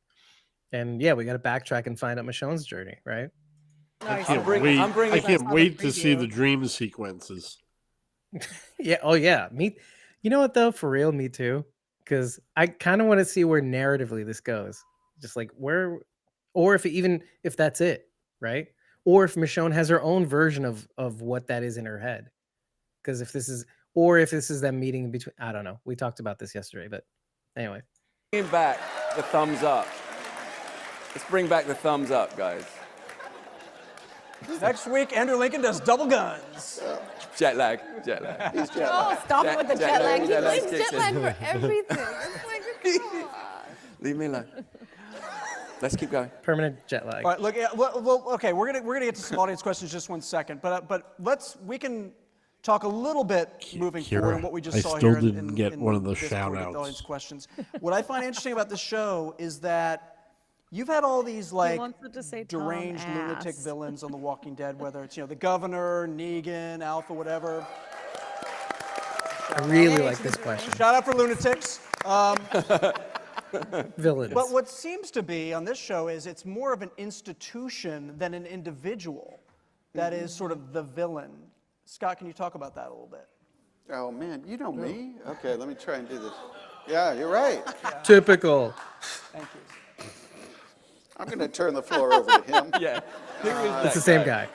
And yeah, we got to backtrack and find out Michonne's journey, right? I can't wait to see the dream sequences. Yeah. Oh yeah. You know what though? For real, me too. Because I kind of want to see where narratively this goes. Just like where, or if that's it, right? Or if Michonne has her own version of what that is in her head. Because if this is them meeting in between, I don't know. We talked about this yesterday, but anyway. Bring back the thumbs up. Let's bring back the thumbs up, guys. Next week, Andrew Lincoln does double guns. Jet lag. He's jet lag. Oh, stop it with the jet lag. He jet lag blames jet lag for everything. It's like, come on. Leave me alone. Let's keep going. Permanent jet lag. All right, look. Well, okay, we're gonna get to some audience questions just one second, but we can talk a little bit moving forward on what we just I saw still here didn't get one of the this before we get to shout-outs. audience questions. What I find interesting about this show is that you've had all these like wants it to say Tom deranged lunatic ass. villains on The Walking Dead, whether it's the governor, Negan, Alpha, whatever. I really like this question. Shout out for lunatics. Villains. But what seems to be on this show is it's more of an institution than an individual that is sort of the villain. Scott, can you talk about that a little bit? Oh, man, you know me. Okay, let me try and do this. Yeah, you're right. Typical. Thank you. I'm going to turn the floor over to him. Yeah. Who is that It's the same guy.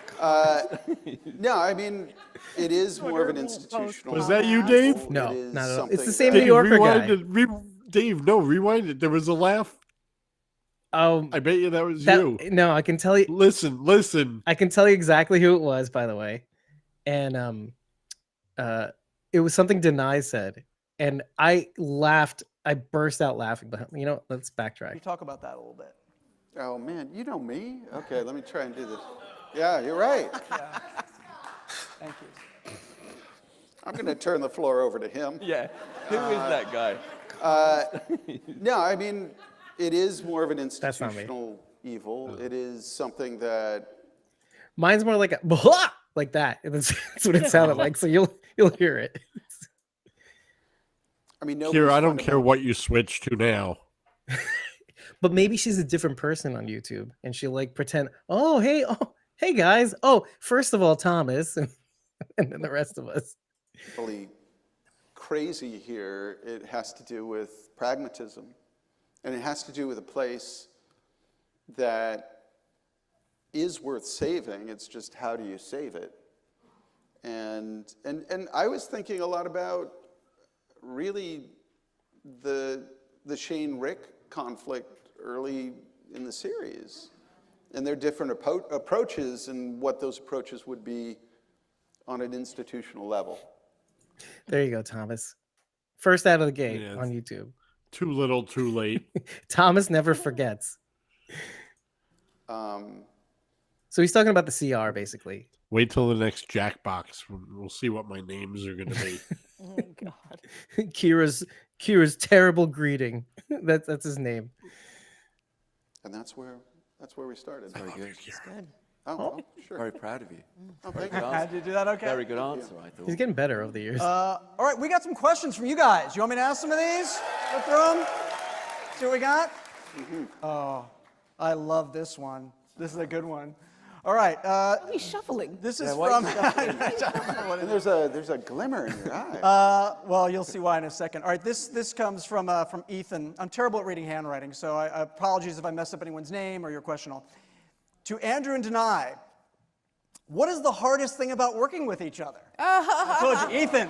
No, I mean, it is more of an institutional. Was that you, Dave? No, It is not at all. It's the something same that- New Yorker rewind guy. it. Dave, no, rewind it. There was a laugh. Oh, I bet you that was you. no, I can tell you. Listen. I can tell you exactly who it was, by the way. And it was something Danai said, and I laughed. I burst out laughing. But let's Can backtrack. you talk about that a little bit? Oh, man, you know me. Okay, let me try and do this. Yeah, you're right. Thank you. I'm going to turn the floor over to him. Yeah. Who is that guy? No, I mean, it is more of an That's not me. institutional evil. It is something that, Mine's more like a blah, like that. And that's what it sounded like. So you'll hear it. I mean, Kira, I don't care what you switch to now. But maybe she's a different person on YouTube, and she'll like pretend. Oh, hey guys. Oh, first of all, Thomas, and then the rest of us. really crazy here. It has to do with pragmatism, and it has to do with a place that is worth saving. It's just how do you save it? And I was thinking a lot about really the Shane Rick conflict early in the series, and their different approaches and what those approaches would be on an institutional level. There you go, Thomas. First out of the gate Yeah, on YouTube. Too little, too late. Thomas never forgets. So he's talking about the CR, basically. Wait till the next Jackbox. We'll see what my names are going to be. Oh God. Kira's terrible greeting. That's his name. And that's where we started. Very good. Good. Oh, sure. Very proud of you. Oh, thank Good you. answer. Did you do that okay? Very good answer, I thought. He's getting better over the years. All right, we got some questions from you guys. You want me to ask some of these? Go through them. See what we got? Oh, I love this one. This is a good one. All right. He's shuffling. This is why from. And there's a glimmer in your eye. Well, you'll see why in a second. All right, this comes from Ethan. I'm terrible at reading handwriting, so I apologies if I mess up anyone's name or your question. To Andrew and Danai, what is the hardest thing about working with each other? I told you, Ethan.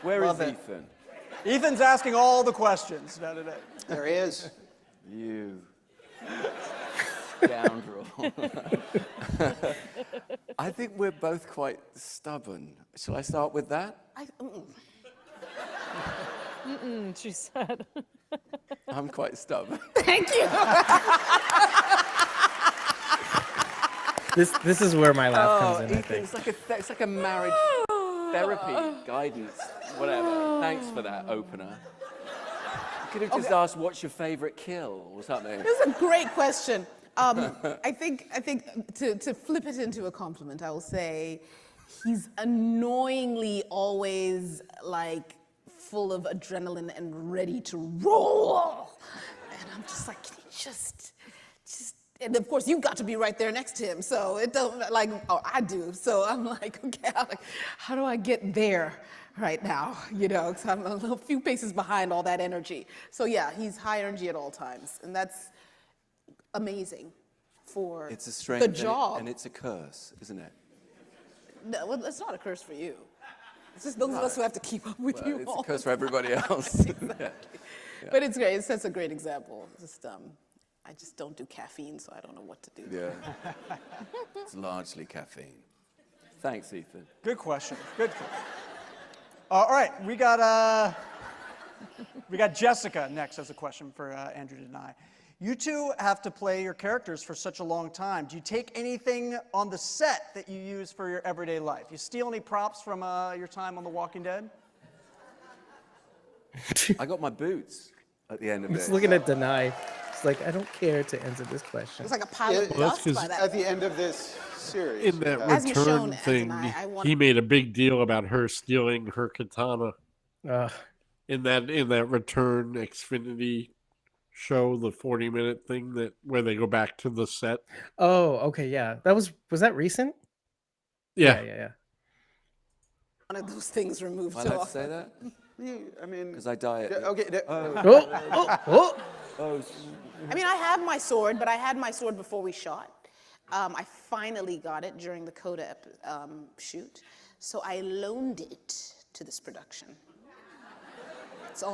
Where is Love it. Ethan? Ethan's asking all the questions today. There he is. You scoundrel. I think we're both quite stubborn. Shall I start with that? She said. I'm quite stubborn. Thank you. This is where my laugh comes in, I Ethan, think. it's like a marriage therapy guidance, whatever. Thanks for that opener. You could have just asked, what's your favorite kill or something. This is a great question. I think to flip it into a compliment, I will say he's annoyingly always like full of adrenaline and ready to roll. And I'm just like, can you just, and of course you've got to be right there next to him. So it don't I do. So I'm like, okay, how do I get there right now? Because I'm a few paces behind all that energy. So yeah, he's high energy at all times. And that's amazing for It's a strength the job. and it's a curse, isn't it? No, well, it's not a curse for you. It's just those of us who have to keep up with you It's all a curse the for everybody else. Exactly. But it's great. That's a great example. Just I just don't do caffeine, so I don't know what to do. Yeah. It's largely caffeine. Thanks, Ethan. Good question. Good question. All right, we got We got Jessica next as a question for Andrew Danai. You two have to play your characters for such a long time. Do you take anything on the set that you use for your everyday life? You steal any props from your time on The Walking Dead? I got my boots at the end of I'm it. just looking at Danai. It's like, I don't care to answer this question. It's like a pile of Well, that's dust 'cause by that At the point. end of this series. In that As Michonne return and thing, I want- he made a big deal about her stealing her katana Ugh. in that return Xfinity show, the 40-minute thing where they go back to the set. Oh, okay, yeah. Was that recent? Yeah. Yeah. one of those things removed. Am I so allowed to say that? I mean, Because I die at... okay. Oh. I mean, I have my sword, but I had my sword before we shot. I finally got it during the Coda shoot, so I loaned it to this production.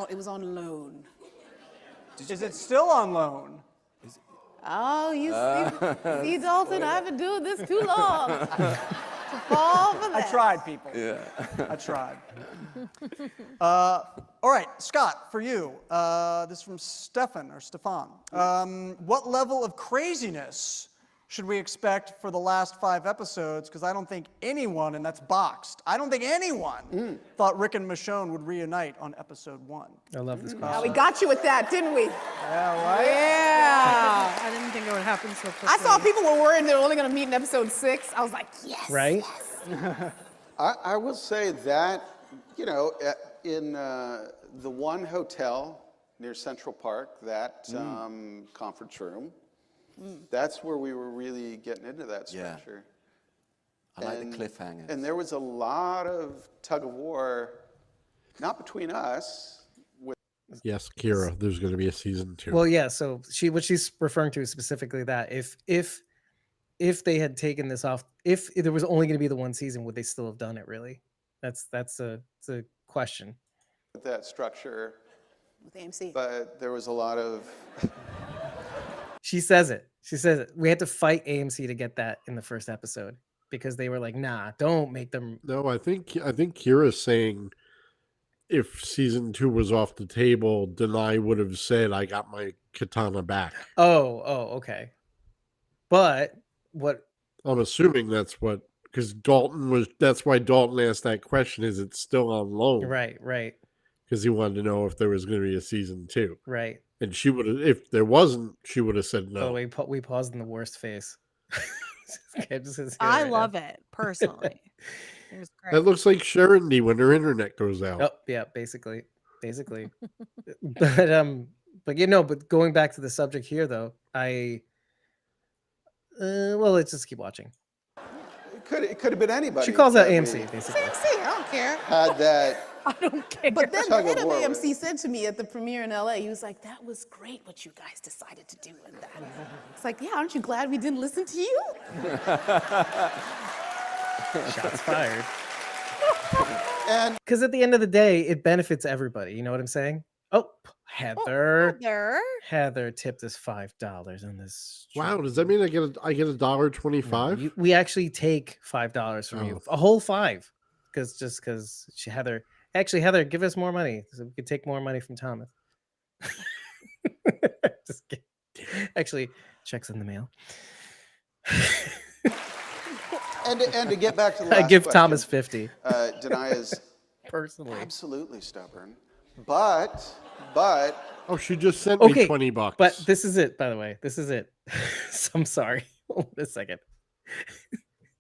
It was on loan. Is it still on loan? Oh, you see, Dalton, I've been doing this too long to fall for I that. tried, people. Yeah. I tried. All right, Scott, for you, this is from Stefan. What level of craziness should we expect for the last 5 episodes? Because I don't think anyone, and that's boxed, I don't think anyone thought Rick and Michonne would reunite on episode 1. I love this Now, question. we got you with that, didn't we? Yeah, right? Yeah. I didn't think it would happen so quickly. I saw people were worried they were only going to meet in episode 6. I was like, yes. Right? Yes. I will say that, in the one hotel near Central Park, that conference room, that's where we were really getting into that Yeah. structure. I like the cliffhangers. And there was a lot of tug of war, not between us. Yes, Kira, there's going to be a season 2. Well, yeah. So what she's referring to is specifically that if they had taken this off, if there was only going to be the one season, would they still have done it? Really? That's a question. With that structure, With AMC. but there was a lot of She says it. We had to fight AMC to get that in the first episode because they were like, "Nah, don't make them." No, I think Kira's saying if season 2 was off the table, Danai would have said, "I got my katana back." Oh, okay. But what? I'm assuming that's what, because that's why Dalton asked that question. Is it still on loan? Right. Because he wanted to know if there was going to be a season 2. Right. And she would have, if there wasn't, she would have said By the no. way, we paused in the worst face. I love it personally. It was great. That looks like Sharondy when her internet goes out. Oh, yeah, basically. But going back to the subject here, though, let's just keep watching. it could have been anybody. She calls out that we AMC, basically. AMC, I don't care. Had that. I don't care. But then the Tug of head of war. AMC said to me at the premiere in LA, he was like, that was great what you guys decided to do with that. It's like, yeah, aren't you glad we didn't listen to you? Shots fired. And Because at the end of the day, it benefits everybody. You know what I'm saying? Oh, Heather. Heather tipped us $5 on this. Wow, does that mean I get $1.25? We actually take $5 from you, Oh. a whole $5, because Heather. Actually, Heather, give us more money so we could take more money from Thomas. Just kidding. Actually, checks in the mail. and to get back to the last I give question, Thomas 50 Danai is personally. absolutely stubborn, but Oh, she just sent me Okay, $20. But this is it, by the way. This is it. I'm sorry. Hold on a second.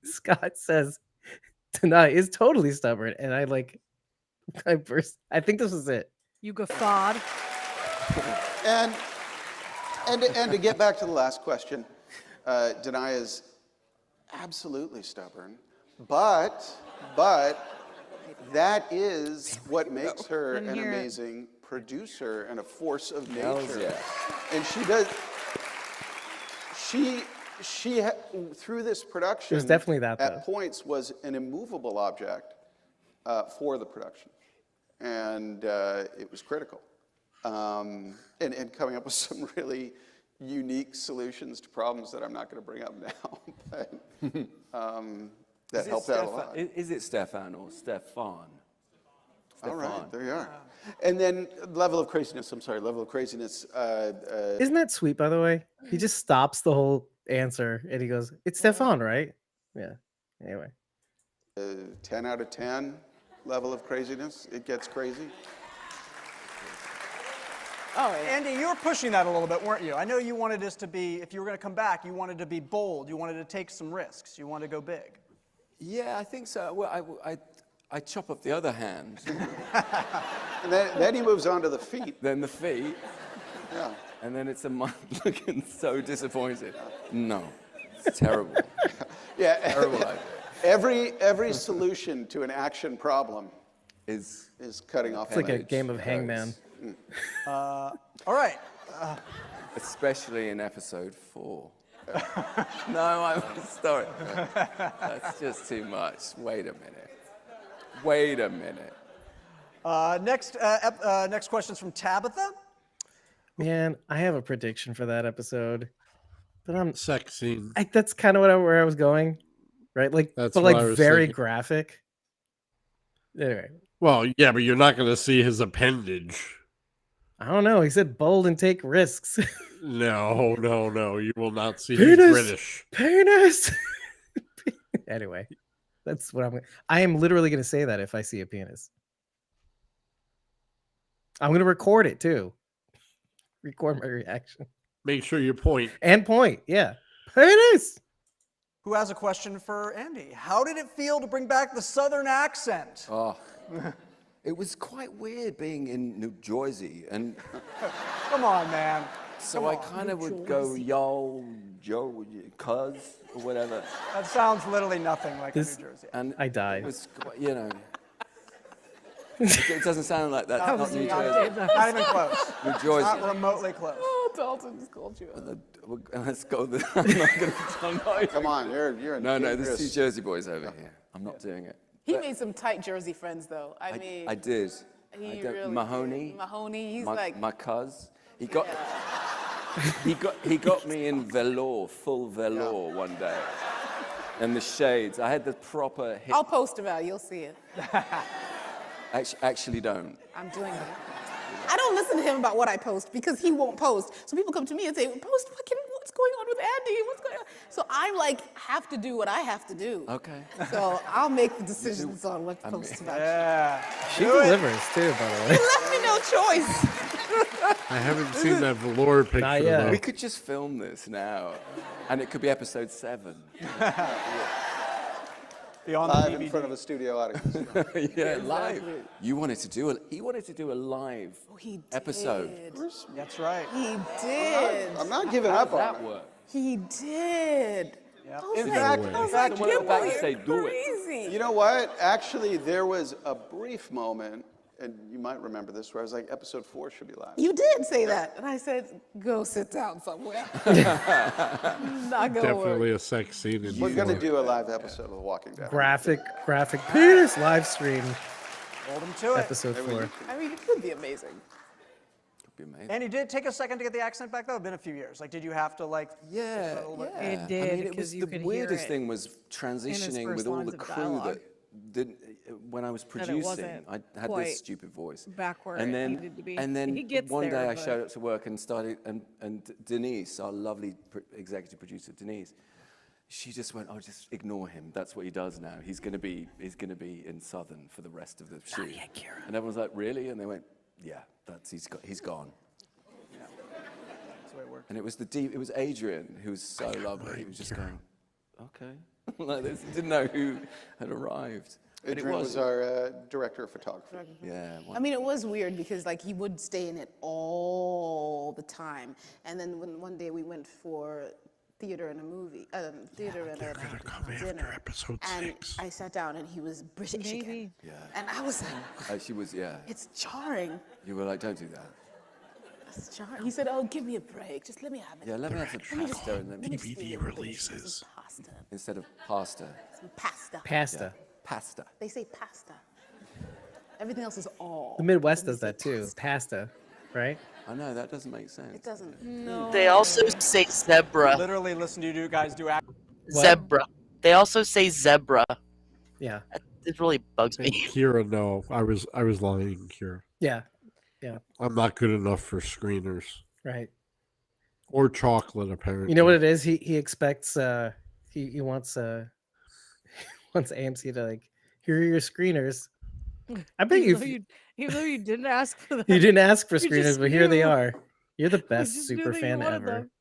Scott says Danai is totally stubborn, and I burst. I think this was it. You guffawed. and to get back to the last question, Danai is absolutely stubborn, but that is what makes her Didn't an hear it. amazing producer and a force of Hells nature. yeah. And she does. She through this production, It was definitely that, though. at points was an immovable object for the production, and it was critical. And coming up with some really unique solutions to problems that I'm not going to bring up now, but that helped out a lot. Is it Stefan or Stefan? All right, Stefan. there you are. And then level of craziness. I'm sorry, level of craziness. Isn't that sweet, by the way? He just stops the whole answer and he goes, "It's Stefan, right?" Yeah. Anyway. 10 out of 10 level of craziness. It gets crazy. Oh, yeah. Andy, you were pushing that a little bit, weren't you? I know you wanted this to be, if you were going to come back, you wanted to be bold. You wanted to take some risks. You wanted to go big. Yeah, I think so. Well, I chop up the other hand, And then he moves on to the feet. then the feet, Yeah. and then it's a mind looking so disappointed. No, it's terrible. Yeah. Terrible idea. Every solution to an action problem Is cutting off. It's like a legs. game of hangman. All right. especially in episode 4. No, I'm sorry. That's just too much. Wait a minute. Next question's from Tabitha. Man, I have a prediction for that episode, but Sex scene. that's kind of where I was going, right? Like, That's but what like I was very thinking. graphic. Anyway, Well, yeah, but you're not going to see his appendage. I don't know. He said bold and take risks. No. You will not see Penis! his British. Penis. Anyway, that's what I am literally going to say that if I see a penis. I'm going to record it too. Record my reaction Make sure you point. and point. Yeah, penis. Who has a question for Andy? How did it feel to bring back the Southern accent? Oh, it was quite weird being in New Jersey, and Come on, man. so I kind of would go, yo, Joe, cuz, or whatever. That sounds literally nothing like This- New Jersey. And I died. It was, it doesn't sound like that. Not New Jersey. Not even close. New Jersey. Not remotely close. Oh, Dalton's culture. Let's go. I'm not going to. Come on, you're No, this dangerous. is Jersey boys over here. I'm not doing it. He made some tight Jersey friends, though. I mean, I did. he I did. really Mahoney. did. Mahoney, he's my, like my cuz. He got me in velour, full velour one day, and the shades. I had the proper. I'll post about it. You'll see it. Actually, don't. I'm doing it. I don't listen to him about what I post because he won't post. So people come to me and say, "Post what's going on with Andy? What's going on?" So I have to do what I have to do. Okay. So I'll make the decisions on what to post about. Yeah. She delivers too, by the way. He left me no choice. I haven't seen that velour picture. Not yet. though. We could just film this now, and it could be episode 7. Beyond Live the in DVD. front of a studio audience. Yeah, live. He wanted to do a live He episode. did. That's right. He did. I'm not giving up on That it. work. He did. Yep. I was In like, fact- I was in like, fact, one of the Gimple, bands say, you're "Do it." crazy. You know what? Actually, there was a brief moment, and you might remember this, where I was like, episode 4 should be live. You did say that. And I said, go sit down somewhere. Not gonna Definitely work. a sex scene. In We're going to Euphoria. do a live episode of The Walking Dead. Graphic penis live stream Hold him to it. episode 4. I mean, it could be amazing. Could be amazing. And you did take a second to get the accent back, though? It's been a few years. Like, did you have to, like, Yeah, a little bit? yeah. It did, I mean, it because was you the could hear weirdest it thing was transitioning first with all lines the of crew dialogue. that didn't. When I was producing, wasn't I had quite this stupid voice. back where and it then, needed to be. And then He gets one there, day I but- showed up to work and started, and Denise, our lovely executive producer, Denise, she just went, "Oh, just ignore him. That's what he does now. He's gonna be in Southern for the rest of the shoot." And everyone's like, "Really?" And they went, "Yeah, he's gone." That's the way it works. And it was Adrian who was so lovely. He was just going, "Okay," like this. He didn't know who had arrived. But Adrian was our director of photography. Yeah. I mean, it was weird because like he would stay in it all the time. And then when one day we went for theater and a movie, theater and a come dinner, after episode and 6. I sat down and he was British again. Maybe. Yeah. And I was like, She was, yeah. it's jarring. You were like, "Don't do that." It's jarring. He said, oh, give me a break. Just let me have it. Yeah, let me have some pasta and then Let me just DVD eat a little bit of releases. some pasta. instead of pasta. Some pasta. Pasta. Pasta. They say pasta. Everything else is all. The Midwest They does say that too. pasta. Pasta, right? I know that doesn't make sense. It doesn't. No. They also say zebra. Literally listen to you guys do act. What? Zebra. They also say zebra. Yeah. It really bugs And me. Kira, no, I was lying, Kira. Yeah, I'm not good enough for screeners right. or chocolate. Apparently, You know what it is? He expects he wants wants AMC to like, here are your screeners. I bet Even though you didn't ask for them. you didn't ask for You screeners, just but here they knew. are. You're the We best just knew super that you fan wanted ever. them.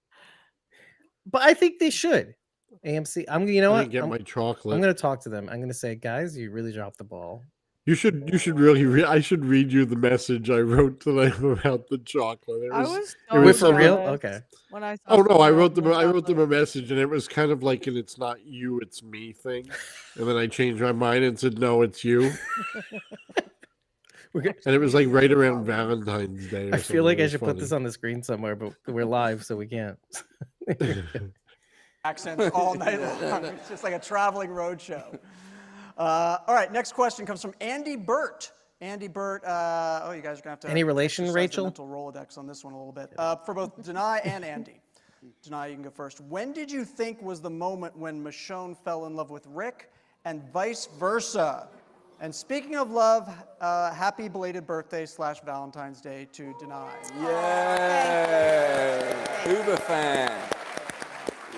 But I think they should. AMC. You know I what? didn't get my chocolate. I'm gonna talk to them. I'm gonna say, guys, you really dropped the ball. You should really. I should read you the message I wrote to them about the chocolate. I was it was so for real? jealous Okay. when I saw Oh no, I someone wrote them. open I wrote them a chocolate. message, and it was kind of like an "it's not you, it's me" thing. And then I changed my mind and said, "No, it's you." And it was like right around Valentine's Day. I feel like I should put this on the screen somewhere, but we're live, so we can't. Accents all night long. It's just like a traveling road show. All right, next question comes from Andy Burt. Andy Burt, you guys are going to have to Any relation, exercise the Rachel? mental Rolodex on this one a little bit. For both Danai and Andy. Danai, you can go first. When did you think was the moment when Michonne fell in love with Rick and vice versa? And speaking of love, happy belated birthday / Valentine's Day to Danai. Yay! Uber fan.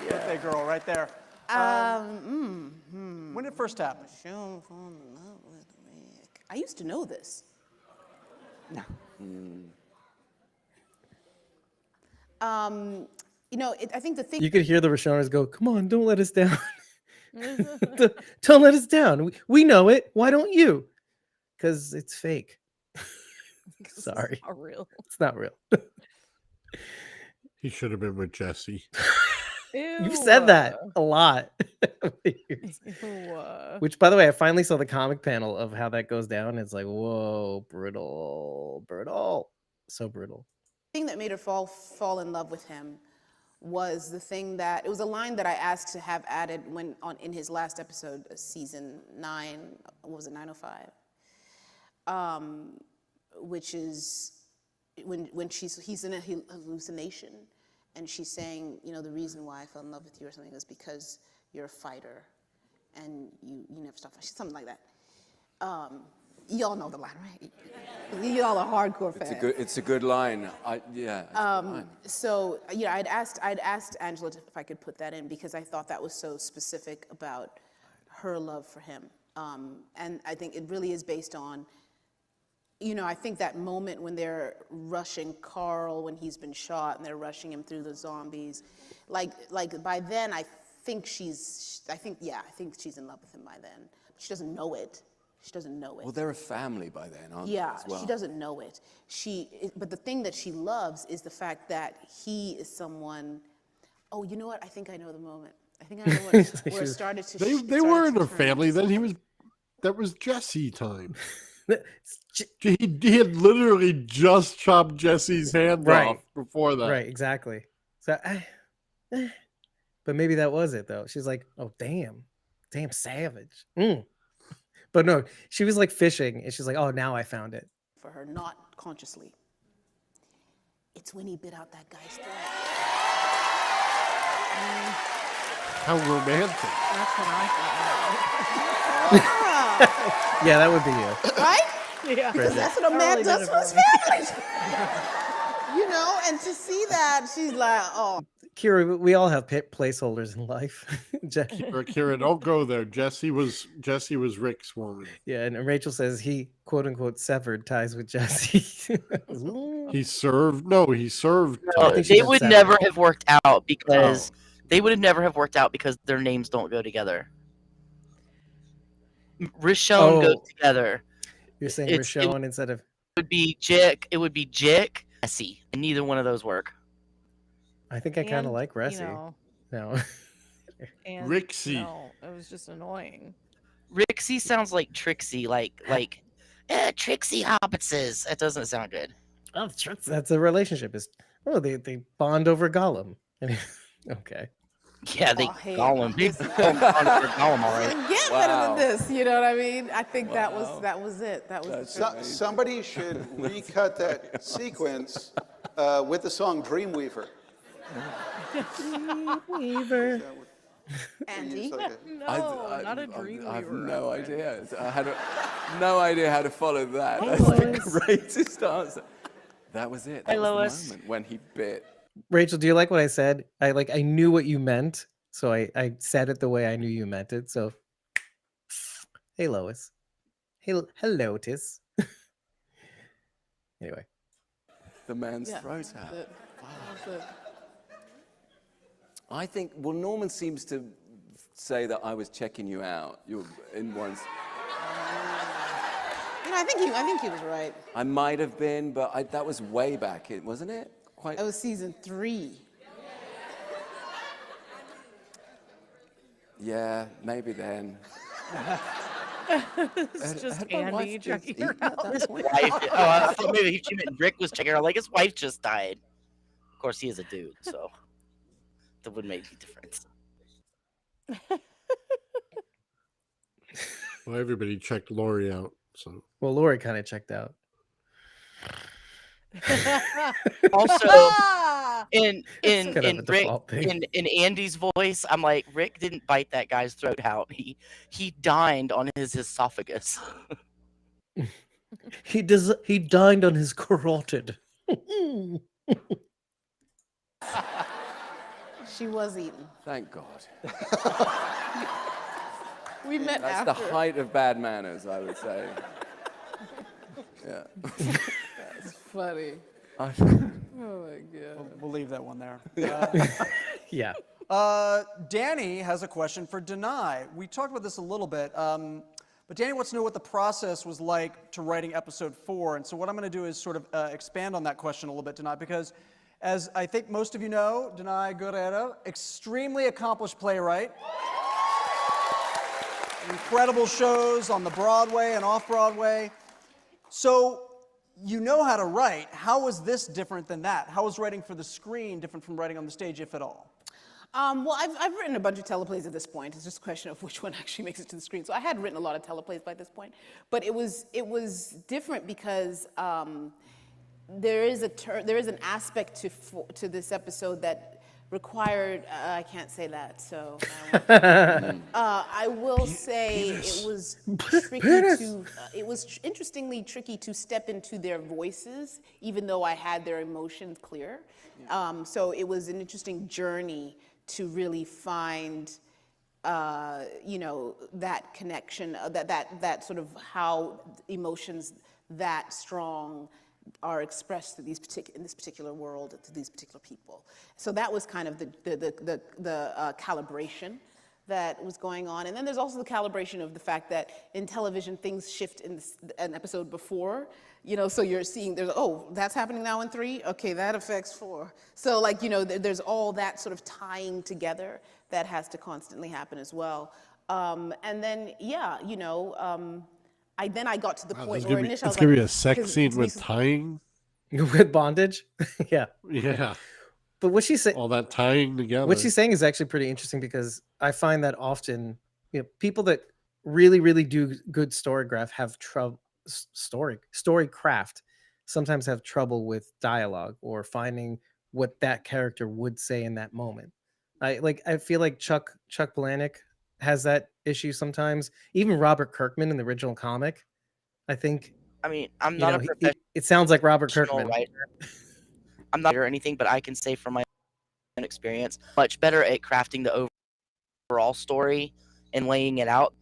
Birthday girl right there. When did it first happen? Michonne fell in love with Rick. I used to know this. I think the thing. You could hear the Rashoners go, "Come on, don't let us down. Don't let us down. We know it. Why don't you?" Because it's fake. Sorry, It's not real. it's not real. He should have been with Jesse. You've said that a lot. Which, by the way, I finally saw the comic panel of how that goes down. It's like, whoa, brutal, so brutal. The thing that made her fall in love with him was the thing that it was a line that I asked to have added in his last episode, season 9. What was it, 905? Which is when he's in a hallucination, and she's saying, the reason why I fell in love with you or something is because you're a fighter, and you never stop fighting, something like that. Y'all know the line, right? Y'all are hardcore fans. It's a good line. So I'd asked Angela if I could put that in because I thought that was so specific about her love for him, and I think it really is based on. I think that moment when they're rushing Carl when he's been shot and they're rushing him through the zombies, like by then I think she's in love with him by then. But she doesn't know it. She doesn't know it. Well, they're a family by then, aren't they? Yeah, as well? she doesn't know it. But the thing that she loves is the fact that he is someone. Oh, you know what? I think I know the moment. I think I know where it started to. They weren't a family then. That was Jesse time. He had literally just chopped Jesse's hand off before that. Right, exactly. So, but maybe that was it though. She's like, "Oh, damn savage." But no, she was like fishing, and she's like, "Oh, now I found it." For her, not consciously. It's when he bit out that guy's throat. How romantic! That's what I thought. Yeah, that would be you. Right? Yeah. Because that's what a man does for his family. And to see that, she's like, oh. Kira, we all have placeholders in life. Kira, don't go there. Jesse was Rick's woman. Yeah, and Rachel says he quote unquote severed ties with Jesse. He served. No, They would never have worked out because their names don't go together. Rishon goes together. You're saying Rishon instead of. It would be Jick, Jesse, and neither one of those work. I think I kind of like Ressie. No. Rixie. No, it was just annoying. Rixie sounds like Trixie, like Trixie Hobbitses. That doesn't sound good. Oh, that's a relationship. They bond over Gollum. Okay. Yeah, they Gollum. They bond over Gollum, all right. Get better than this. You know what I mean? I think that was it. That was. Somebody should recut that sequence with the song Dreamweaver. Dreamweaver. Andy? No, not a dream I have weaver no reference. idea. I had no idea how to follow that. Hey, That's the Lois. greatest answer. That was it. Hi, That was Lois. the moment when he bit. Rachel, do you like what I said? I knew what you meant, so I said it the way I knew you meant it. So, hey Lois, hello Tis. Anyway, The man's Yeah. throat out. That's it. I think, well, Norman seems to say that I was checking you out. You're in once. No, I think he was right. I might have been, but that was way back in, wasn't it? Quite. That was season 3. Yeah, maybe then. It's just Had my Andy wife checking just her eaten at out. that point? Wife. Oh, I thought maybe she meant Rick was checking her. Like his wife just died. Of course, he is a dude, so that would make a difference. Well, everybody checked Lori out. So well, Lori kind of checked out. Also, Ah! in kind of a Rick default thing. in Andy's voice, I'm like, Rick didn't bite that guy's throat out. He dined on his esophagus. He dined on his carotid. She was eaten. Thank God. We met That's after. the height of bad manners, I would say. Yeah. It's funny. I- Oh my god. We'll leave that one there. Yeah. Danny has a question for Danai. We talked about this a little bit, but Danny wants to know what the process was like to writing episode 4. And so what I'm going to do is sort of expand on that question a little bit tonight, because as I think most of you know, Danai Gurira, extremely accomplished playwright. Incredible shows on the Broadway and off-Broadway. So you know how to write. How was this different than that? How was writing for the screen different from writing on the stage, if at all? Well, I've written a bunch of teleplays at this point. It's just a question of which one actually makes it to the screen. So I had written a lot of teleplays by this point, but it was different because there is an aspect to this episode that required. I can't say that, so I will say it was tricky to. It was interestingly tricky to step into their voices, even though I had their emotions clear. So it was an interesting journey to really find, that connection, that sort of how emotions that strong are expressed through in this particular world, to these particular people. So that was kind of the calibration that was going on. And then there's also the calibration of the fact that in television, things shift in an episode before, so you're seeing, that's happening now in 3? Okay, that affects 4. So there's all that sort of tying together that has to constantly happen as well. And then, I got to the point where initially I was it's gonna be a like, sex 'cause scene to with me- tying. With bondage. Yeah. Yeah, But what she's saying, all that tying together. what she's saying is actually pretty interesting, because I find that often, people that really, really do good storygraph have trouble. Story craft sometimes have trouble with dialogue or finding what that character would say in that moment. I feel like Chuck Palahniuk has that issue sometimes. Even Robert Kirkman in the original comic, I think. I mean, I'm not a It sounds like Robert professional Kirkman. writer. I'm not or anything, but I can say from my own experience, much better at crafting the overall story and laying it out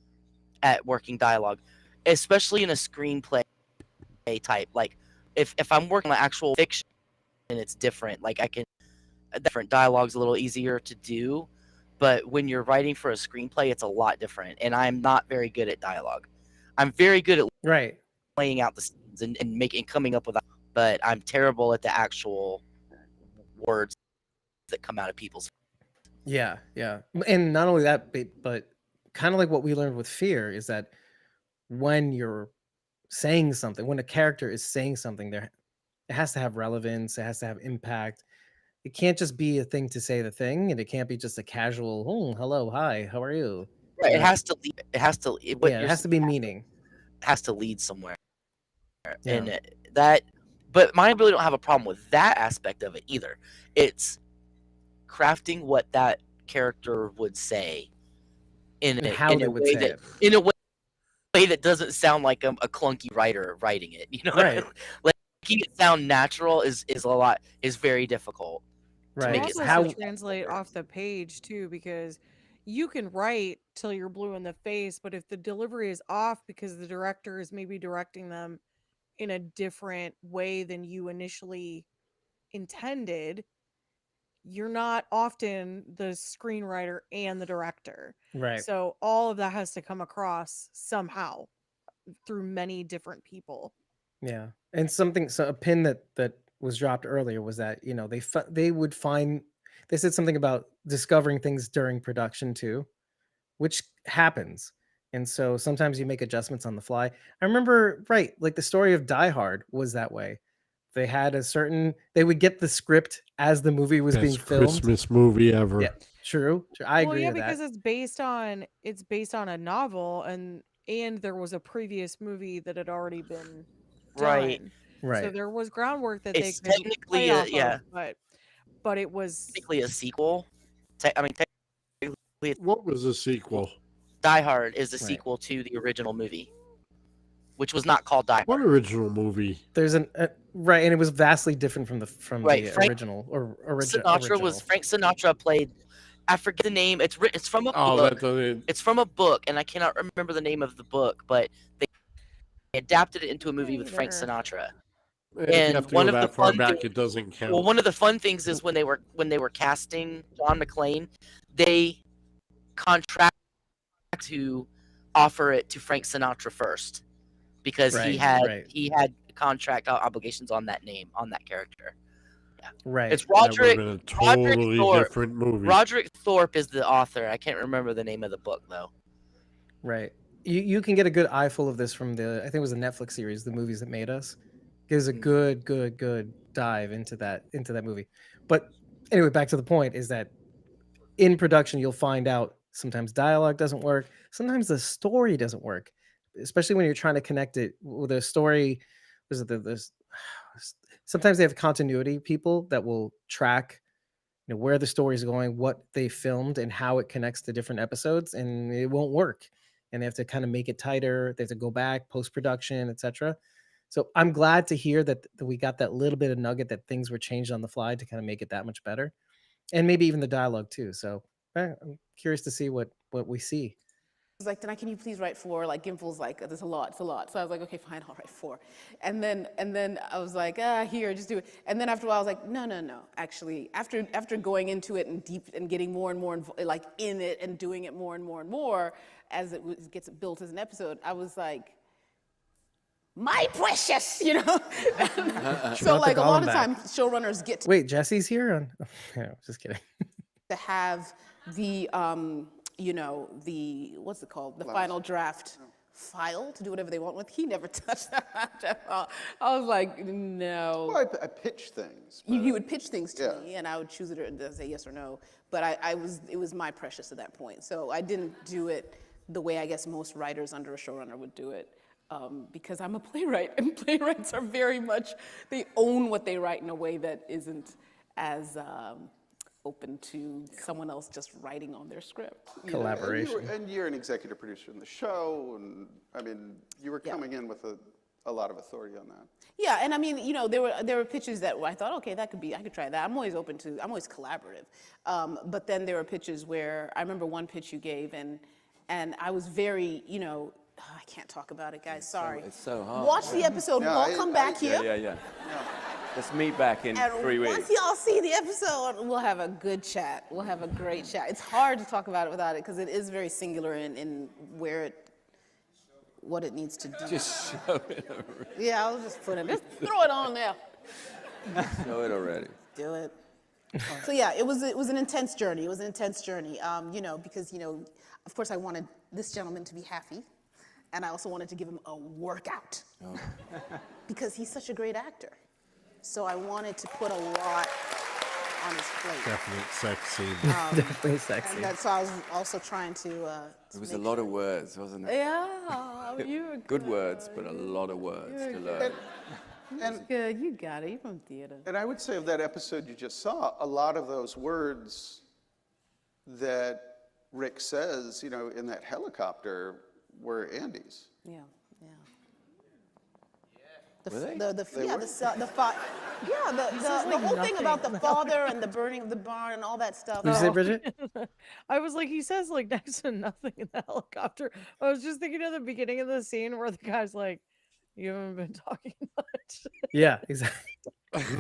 at working dialogue, especially in a screenplay type. Like if I'm working on actual fiction, and it's different. Like different dialogue's a little easier to do, but when you're writing for a screenplay, it's a lot different. And I'm not very good at dialogue. I'm very good at Right. laying out the scenes and coming up with, but I'm terrible at the actual words that come out of people's. Yeah, and not only that, but kind of like what we learned with Fear is that when you're saying something, when a character is saying something, it has to have relevance, it has to have impact. It can't just be a thing to say the thing, and it can't be just a casual, oh, hello, hi, how are you? Right, it has to lead. It has to. It has to be meaning. Has to lead somewhere, Yeah. and that. But mine really don't have a problem with that aspect of it either. It's crafting what that character would say in And a how they would way say that it. in a way that doesn't sound like a clunky writer writing it. You know, Right. like making it sound natural is very difficult to Right. It make it also sound has to natural. translate off the page too, because you can write till you're blue in the face, but if the delivery is off because the director is maybe directing them in a different way than you initially intended, you're not often the screenwriter and the director. Right. So all of that has to come across somehow through many different people. Yeah. And a pin that was dropped earlier was that, you know, they would find, they said something about discovering things during production too, which happens. And so sometimes you make adjustments on the fly. I remember, right, like the story of Die Hard was that way. They would get the script as the movie was being Best filmed. Christmas movie ever. Yeah, true. I Well, agree yeah, with that. because it's based on a novel, and there was a previous movie that had already been Right. done. So Right. there was groundwork that they It's could play technically off yeah, of, but it was technically a sequel. Technically, What was the sequel? Die Hard is a Right. sequel to the original movie, which was not called Die What Hard. original movie? There's right, and it was vastly different from Right, the Frank original Frank Sinatra played. I forget the name. It's from a Oh, book. that It's from a book, and I cannot remember the name of the book, but they adapted it into a movie with Frank either. Sinatra. if you And have to one go of the that far fun back, things, it doesn't count. well, one of the fun things is when they were casting John McClane, they contract to offer it to Frank Sinatra first because he Right. had contract obligations on that name, on that character. Right. It's That would have Roderick. been a totally Thorpe. different movie. Roderick Thorpe is the author. I can't remember the name of the book though. Right. You can get a good eyeful of this from I think it was a Netflix series, The Movies That Made Us. Gives a good dive into that movie. But anyway, back to the point is that in production you'll find out sometimes dialogue doesn't work, sometimes the story doesn't work, especially when you're trying to connect it with a story. There's sometimes they have continuity people that will track, you know, where the story is going, what they filmed, and how it connects to different episodes, and it won't work. And they have to kind of make it tighter. They have to go back, post production, etc. So I'm glad to hear that we got that little bit of nugget that things were changed on the fly to kind of make it that much better, and maybe even the dialogue too. So I'm curious to see what we see. I was like, Danai, can you please write 4? Like, Gimple's like, there's a lot, it's a lot. So I was like, okay, fine, I'll write 4. And then I was like, here, just do it. And then after a while, I was like, no. Actually, after going into it and deep and getting more and more like in it and doing it more and more and more as it gets built as an episode, I was like, my precious, you know? So like a lot of times showrunners get to Wait, Jesse's here? Yeah, just kidding. to have the, you know, what's it called? The final draft file to do whatever they want with. He never touched that at all. I was like, no. Well, I pitch things. You would pitch things to Yeah. me, and I would choose it or say yes or no. But it was my precious at that point. So I didn't do it the way I guess most writers under a showrunner would do it. Because I'm a playwright, and playwrights are very much, they own what they write in a way that isn't as open to someone else just writing on their script. Collaboration. And you're an executive producer in the show, and I mean, you were coming in with a lot of authority on that. Yeah, and I mean, you know, there were pitches that I thought, okay, I could try that. I'm always collaborative. But then there were pitches where, I remember one pitch you gave, and I was very, you know, I can't talk about it, guys, sorry. It's so hard. Watch the episode, Yeah, we'll come back here. Yeah. Let's meet back in And 3 weeks. once y'all see the episode, we'll have a good chat. We'll have a great chat. It's hard to talk about it without it, because it is very singular in what it needs to do. Just show it already. Yeah, I'll just throw it on there. Show it already. Do it. So yeah, it was an intense journey. You know, because, you know, of course I wanted this gentleman to be happy, and I also wanted to give him a workout because he's such a great actor. So I wanted to put a lot on his plate. Definite sex scene. Definitely sexy. And so I was also trying to. It was a lot of words, wasn't it? Yeah, you were Good words, but a lot of words to learn. And good. You got it. You're from theater. I would say of that episode you just saw, a lot of those words that Rick says, you know, in that helicopter were Andy's. Yeah, yeah. Were they? The like whole thing about the nothing. father and the burning of the barn and all that stuff. What'd you say, Bridget? I was like, he says like next to nothing in the helicopter. I was just thinking of the beginning of the scene where the guy's like, "You haven't been talking much." Yeah, exactly.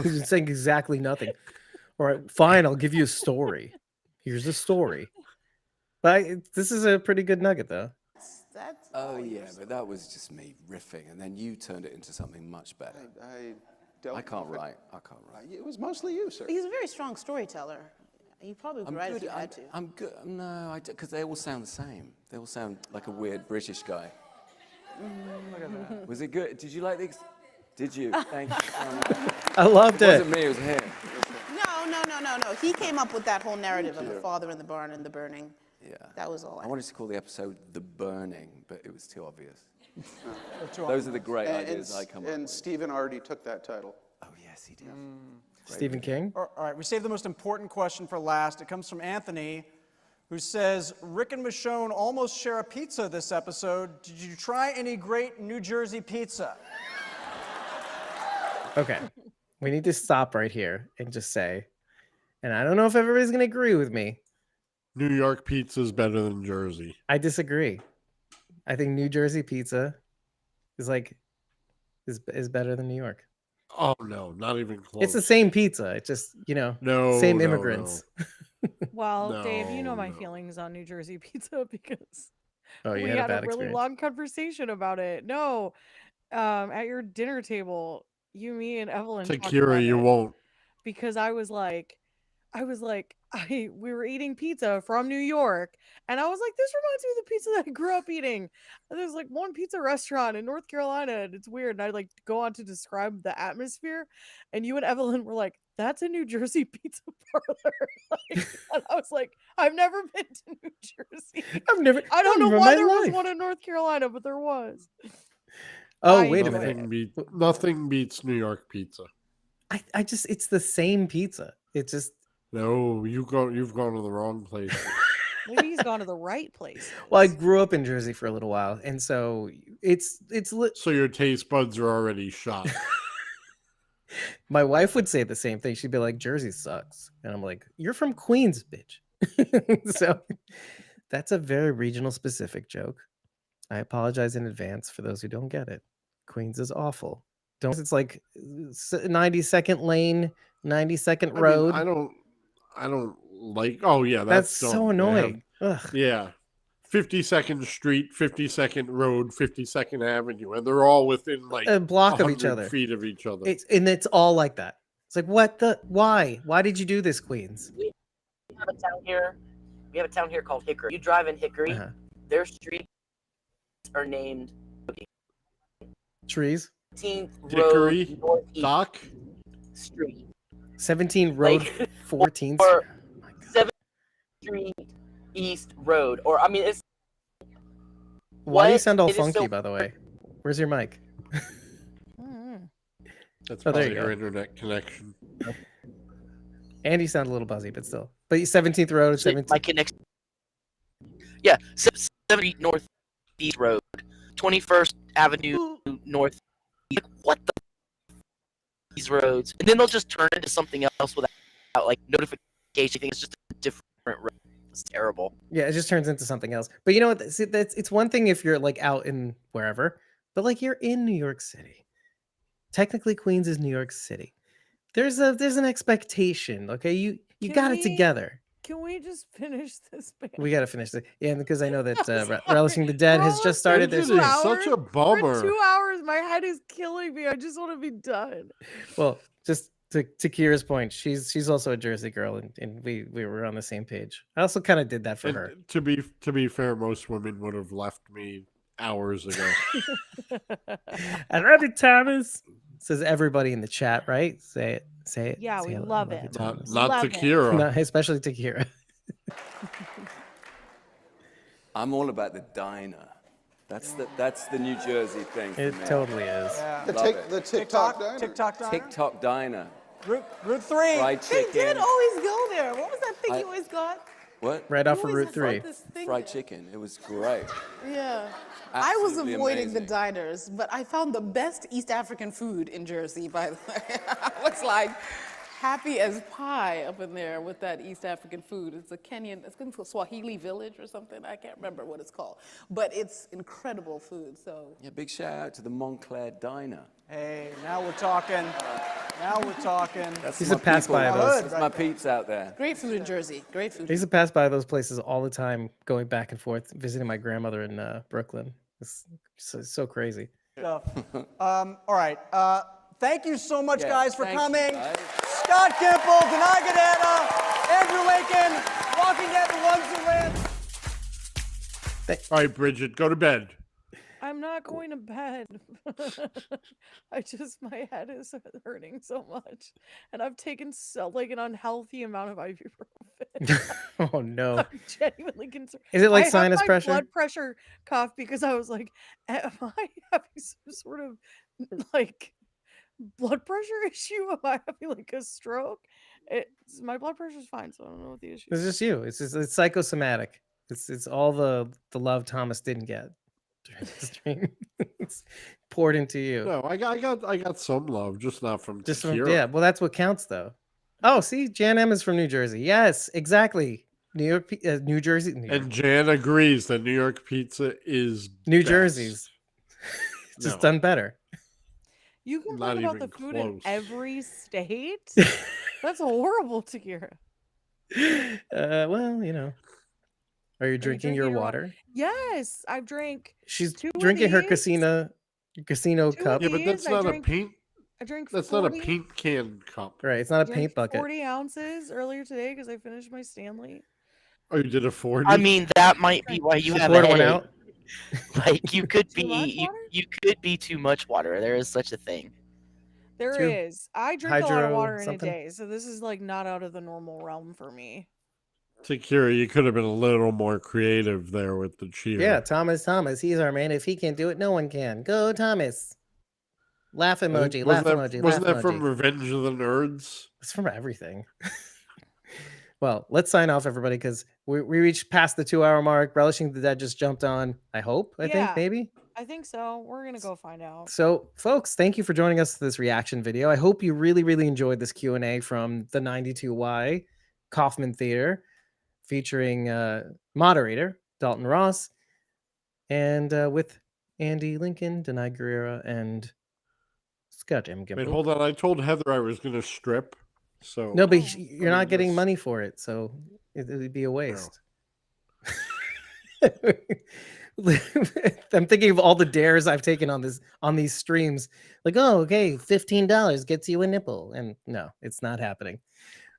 He's saying exactly nothing. All right, fine, I'll give you a story. Here's a story. But this is a pretty good nugget, though. That's Oh yeah, but that was just me riffing, and then you turned it into something much better. I I can't write. I can't write. It was mostly you, sir. He's a very strong storyteller. You probably could write if you had to. I'm good. No, because they all sound the same. They all sound like a weird British guy. Look at that. Was it good? Did you like the? Did you? Thank you. I loved It it. wasn't me. It was him. No. He came up with that whole narrative of the father in the barn and the burning. Yeah. That was all. I wanted to call the episode "The Burning," but it was too obvious. Too Those are the great And, ideas I come up and with. Stephen already took that title. Oh yes, he did. Stephen King? All right, we saved the most important question for last. It comes from Anthony, who says, Rick and Michonne almost share a pizza this episode. Did you try any great New Jersey pizza? Okay. We need to stop right here and just say, and I don't know if everybody's going to agree with me. New York pizza is better than Jersey. I disagree. I think New Jersey pizza is better than New York. Oh no, not even close. It's the same pizza. It's just, No, same no, immigrants. Well, Dave, you know my No. feelings on New Jersey pizza because Oh, you we had a had bad a really experience. long conversation about it. No, at your dinner table, me, and Evelyn talked Takira, about you it won't. because we were eating pizza from New York, and I was like, this reminds me of the pizza that I grew up eating. And there's like one pizza restaurant in North Carolina, and it's weird. And I like go on to describe the atmosphere, and you and Evelyn were like, that's a New Jersey pizza parlor. And I was like, I've never been to New Jersey. I don't know why there was one in North Carolina, but there was. Oh, wait a minute. Nothing beats New York pizza. It's the same pizza. It's just. No, you've gone to the wrong place. Maybe he's gone to the right place. Well, I grew up in Jersey for a little while, and so so your taste buds are already shot. My wife would say the same thing. She'd be like, Jersey sucks. And I'm like, you're from Queens, bitch. So that's a very regional specific joke. I apologize in advance for those who don't get it. Queens is awful. It's like 90-second lane, 90-second road. I don't like. Oh yeah, that's so annoying. Yeah, 52nd Street, 52nd Road, 52nd Avenue, and they're all within like a block of each 100 other. feet of each other. It's all like that. It's like, what the? Why? Why did you do this, Queens? We have a town here. We have a town here called Hickory. You drive in Hickory. Their streets are named trees. 17th Hickory Road Dock Street. 17 Road 14th. Or 7th Street East Road. Or I mean, it's. Why do you sound all funky, by the way? Where's your mic? That's there probably you your go. internet connection. And you sound a little buzzy, but still. But 17th Road, 17th. My connection. Yeah, 7th Northeast Road, 21st Avenue North. Like, what the? These roads, and then they'll just turn into something else without like notification. I think it's just a different road. It's terrible. Yeah, it just turns into something else. But you know what? It's one thing if you're like out in wherever, but like you're in New York City. Technically, Queens is New York City. There's an expectation. Okay, you got it together. Can we just finish this? We got to finish it. Yeah, because I know that Relishing the Dead has just started. This is such a bummer. For 2 hours, my head is killing me. I just want to be done. Well, just to Kira's point, she's also a Jersey girl, and we were on the same page. I also kind of did that for her. To be fair, most women would have left me hours ago. I love it, Thomas. Says everybody in the chat, right? Say it. Yeah, say we it. love You, it. Thomas. Not to Kira. No, especially to Kira. I'm all about the diner. That's the New Jersey thing for It me. totally is. Yeah. The TikTok diner. TikTok diner. TikTok diner. Route 3. Fried They chicken. did always go there. What was that thing you always got? What? right You off of always Route have 3. this thing Fried there. chicken. It was great. Yeah. I was Absolutely avoiding the amazing. diners, but I found the best East African food in Jersey, by the way. I was like happy as pie up in there with that East African food. It's a Kenyan, it's called Swahili village or something. I can't remember what it's called, but it's incredible food. So Yeah, big shout out to the Montclair Diner. Hey, now we're talking. Now we're talking. That's Used my to pass people. by those. That's my peeps out there. great food in Jersey. Great food. I used to pass by those places all the time, going back and forth, visiting my grandmother in Brooklyn. It's so crazy. Stuff. All right. Thank you so much, Yeah, guys, for thank you, coming. guys. Scott Gimple, Danai Gurira, Andrew Lincoln, Walking Dead, The Ones Who Live. All right, Bridget, go to bed. I'm not going to bed. My head is hurting so much. And I've taken an unhealthy amount of ibuprofen. Oh no. I'm genuinely concerned. Is it like I sinus have my pressure? blood pressure cuff because I was like, am I having some sort of like blood pressure issue? Am I having like a stroke? My blood pressure's fine, so I don't know what the issue It's is. just you. It's psychosomatic. It's all the love Thomas didn't get during this dream. It's poured into you. No, I got some love, just not from Just from, Takira. yeah, well, that's what counts, though. Oh, see, Jan M is from New Jersey. Yes, exactly. New Jersey, And Jan agrees that New York pizza is New best. Jersey's just No. done better. You complain Not about even the food in close. every state? That's horrible, Takira. Well, you know. Are you drinking your water? Yes, I've drank. She's 2 of drinking her these. casino 2 cup. of Yeah, but that's these. not a paint. I drank That's 40, not a paint can cup. Right, it's not a drank paint bucket. 40 ounces earlier today because I finished my Stanley. Oh, you did a 40? I mean, that might be why you She have a poured one headache. out. Like you could Too much be water? you could be too much water. There is such a thing. There Two is. I drink a lot of hydro water in a something? day, so this is like not out of the normal realm for me. Takira, you could have been a little more creative there with the cheer. Yeah, Thomas, he's our man. If he can do it, no one can. Go, Thomas. Laugh emoji, laugh emoji, Wasn't laugh that from emoji. Revenge of the Nerds? It's from everything. Well, let's sign off, everybody, because we reached past the 2-hour mark. Relishing the Dead just jumped on. I think, Yeah. maybe. I think so. We're gonna go find out. So, folks, thank you for joining us for this reaction video. I hope you really, really enjoyed this Q&A from the 92Y Kaufman Theater, featuring moderator Dalton Ross, and with Andy Lincoln, Danai Gurira, and Scott M. Gimple. Wait, hold on. I told Heather I was going to strip. So No, but Oh. you're not getting money for it, so it would be a waste. I'm thinking of all the dares I've taken on these streams. Like, oh, okay, $15 gets you a nipple, and no, it's not happening.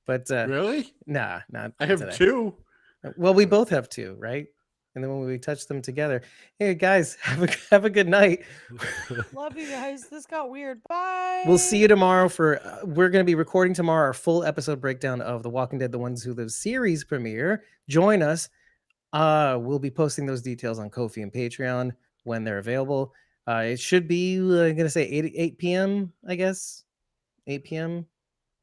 But really, nah, not. I have today. 2. Well, we both have 2, right? And then when we touch them together, hey guys, have a good night. Love you guys. This got weird. Bye. We'll see you tomorrow for we're going to be recording tomorrow our full episode breakdown of The Walking Dead: The Ones Who Live series premiere. Join us. We'll be posting those details on Ko-fi and Patreon when they're available. It should be I'm going to say 8 p.m. I guess 8 p.m.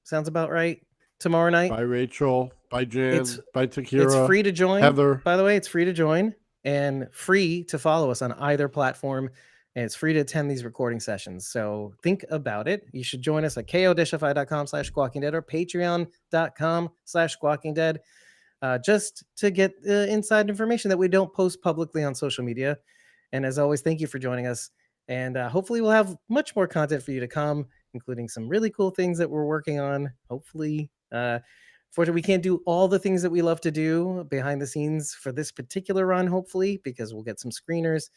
sounds about right tomorrow night. Bye, Rachel. Bye, Jan. Bye, Takira. It's free to join. Heather. By the way, it's free to join and free to follow us on either platform. And it's free to attend these recording sessions. So think about it. You should join us at ko-fi.com/squawkingdead or patreon.com/squawkingdead just to get inside information that we don't post publicly on social media. And as always, thank you for joining us. And hopefully we'll have much more content for you to come, including some really cool things that we're working on. Hopefully, fortunately, we can't do all the things that we love to do behind the scenes for this particular run, hopefully, because we'll get some screeners.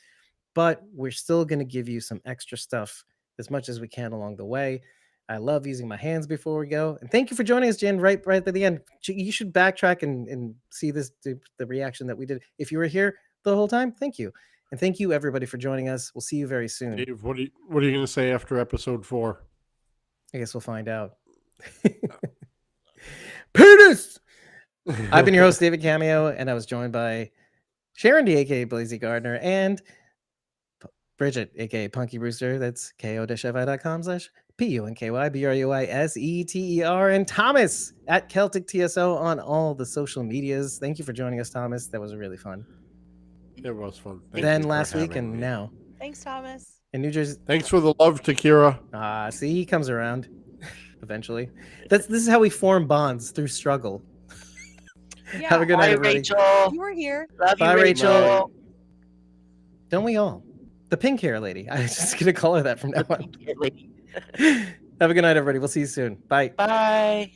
But we're still going to give you some extra stuff as much as we can along the way. I love using my hands before we go. And thank you for joining us, Jen, right at the end. You should backtrack and see the reaction that we did. If you were here the whole time, thank you. And thank you, everybody, for joining us. We'll see you very soon. Dave, what are you going to say after episode 4? I guess we'll find out. Penis! I've been your host, David Cameo, and I was joined by Sharon D, aka Blazy Gardner, and Bridget, aka Punky Rooster. That's ko-fi.com/ PUNKYBRUISETER, and Thomas at Celtic TSO on all the social medias. Thank you for joining us, Thomas. That was really fun. It was fun. Then last week and now Thanks, Thomas. in New Jersey. Thanks for the love, Takira. See, he comes around eventually. This is how we form bonds, through struggle. Yeah. Have a good night, Bye, everybody. Rachel. You were here. Love you, Bye, Rachel. Rachel. Don't we all? The pink hair lady. I'm just gonna call her that from now on. Have a good night, everybody. We'll see you soon. Bye. Bye.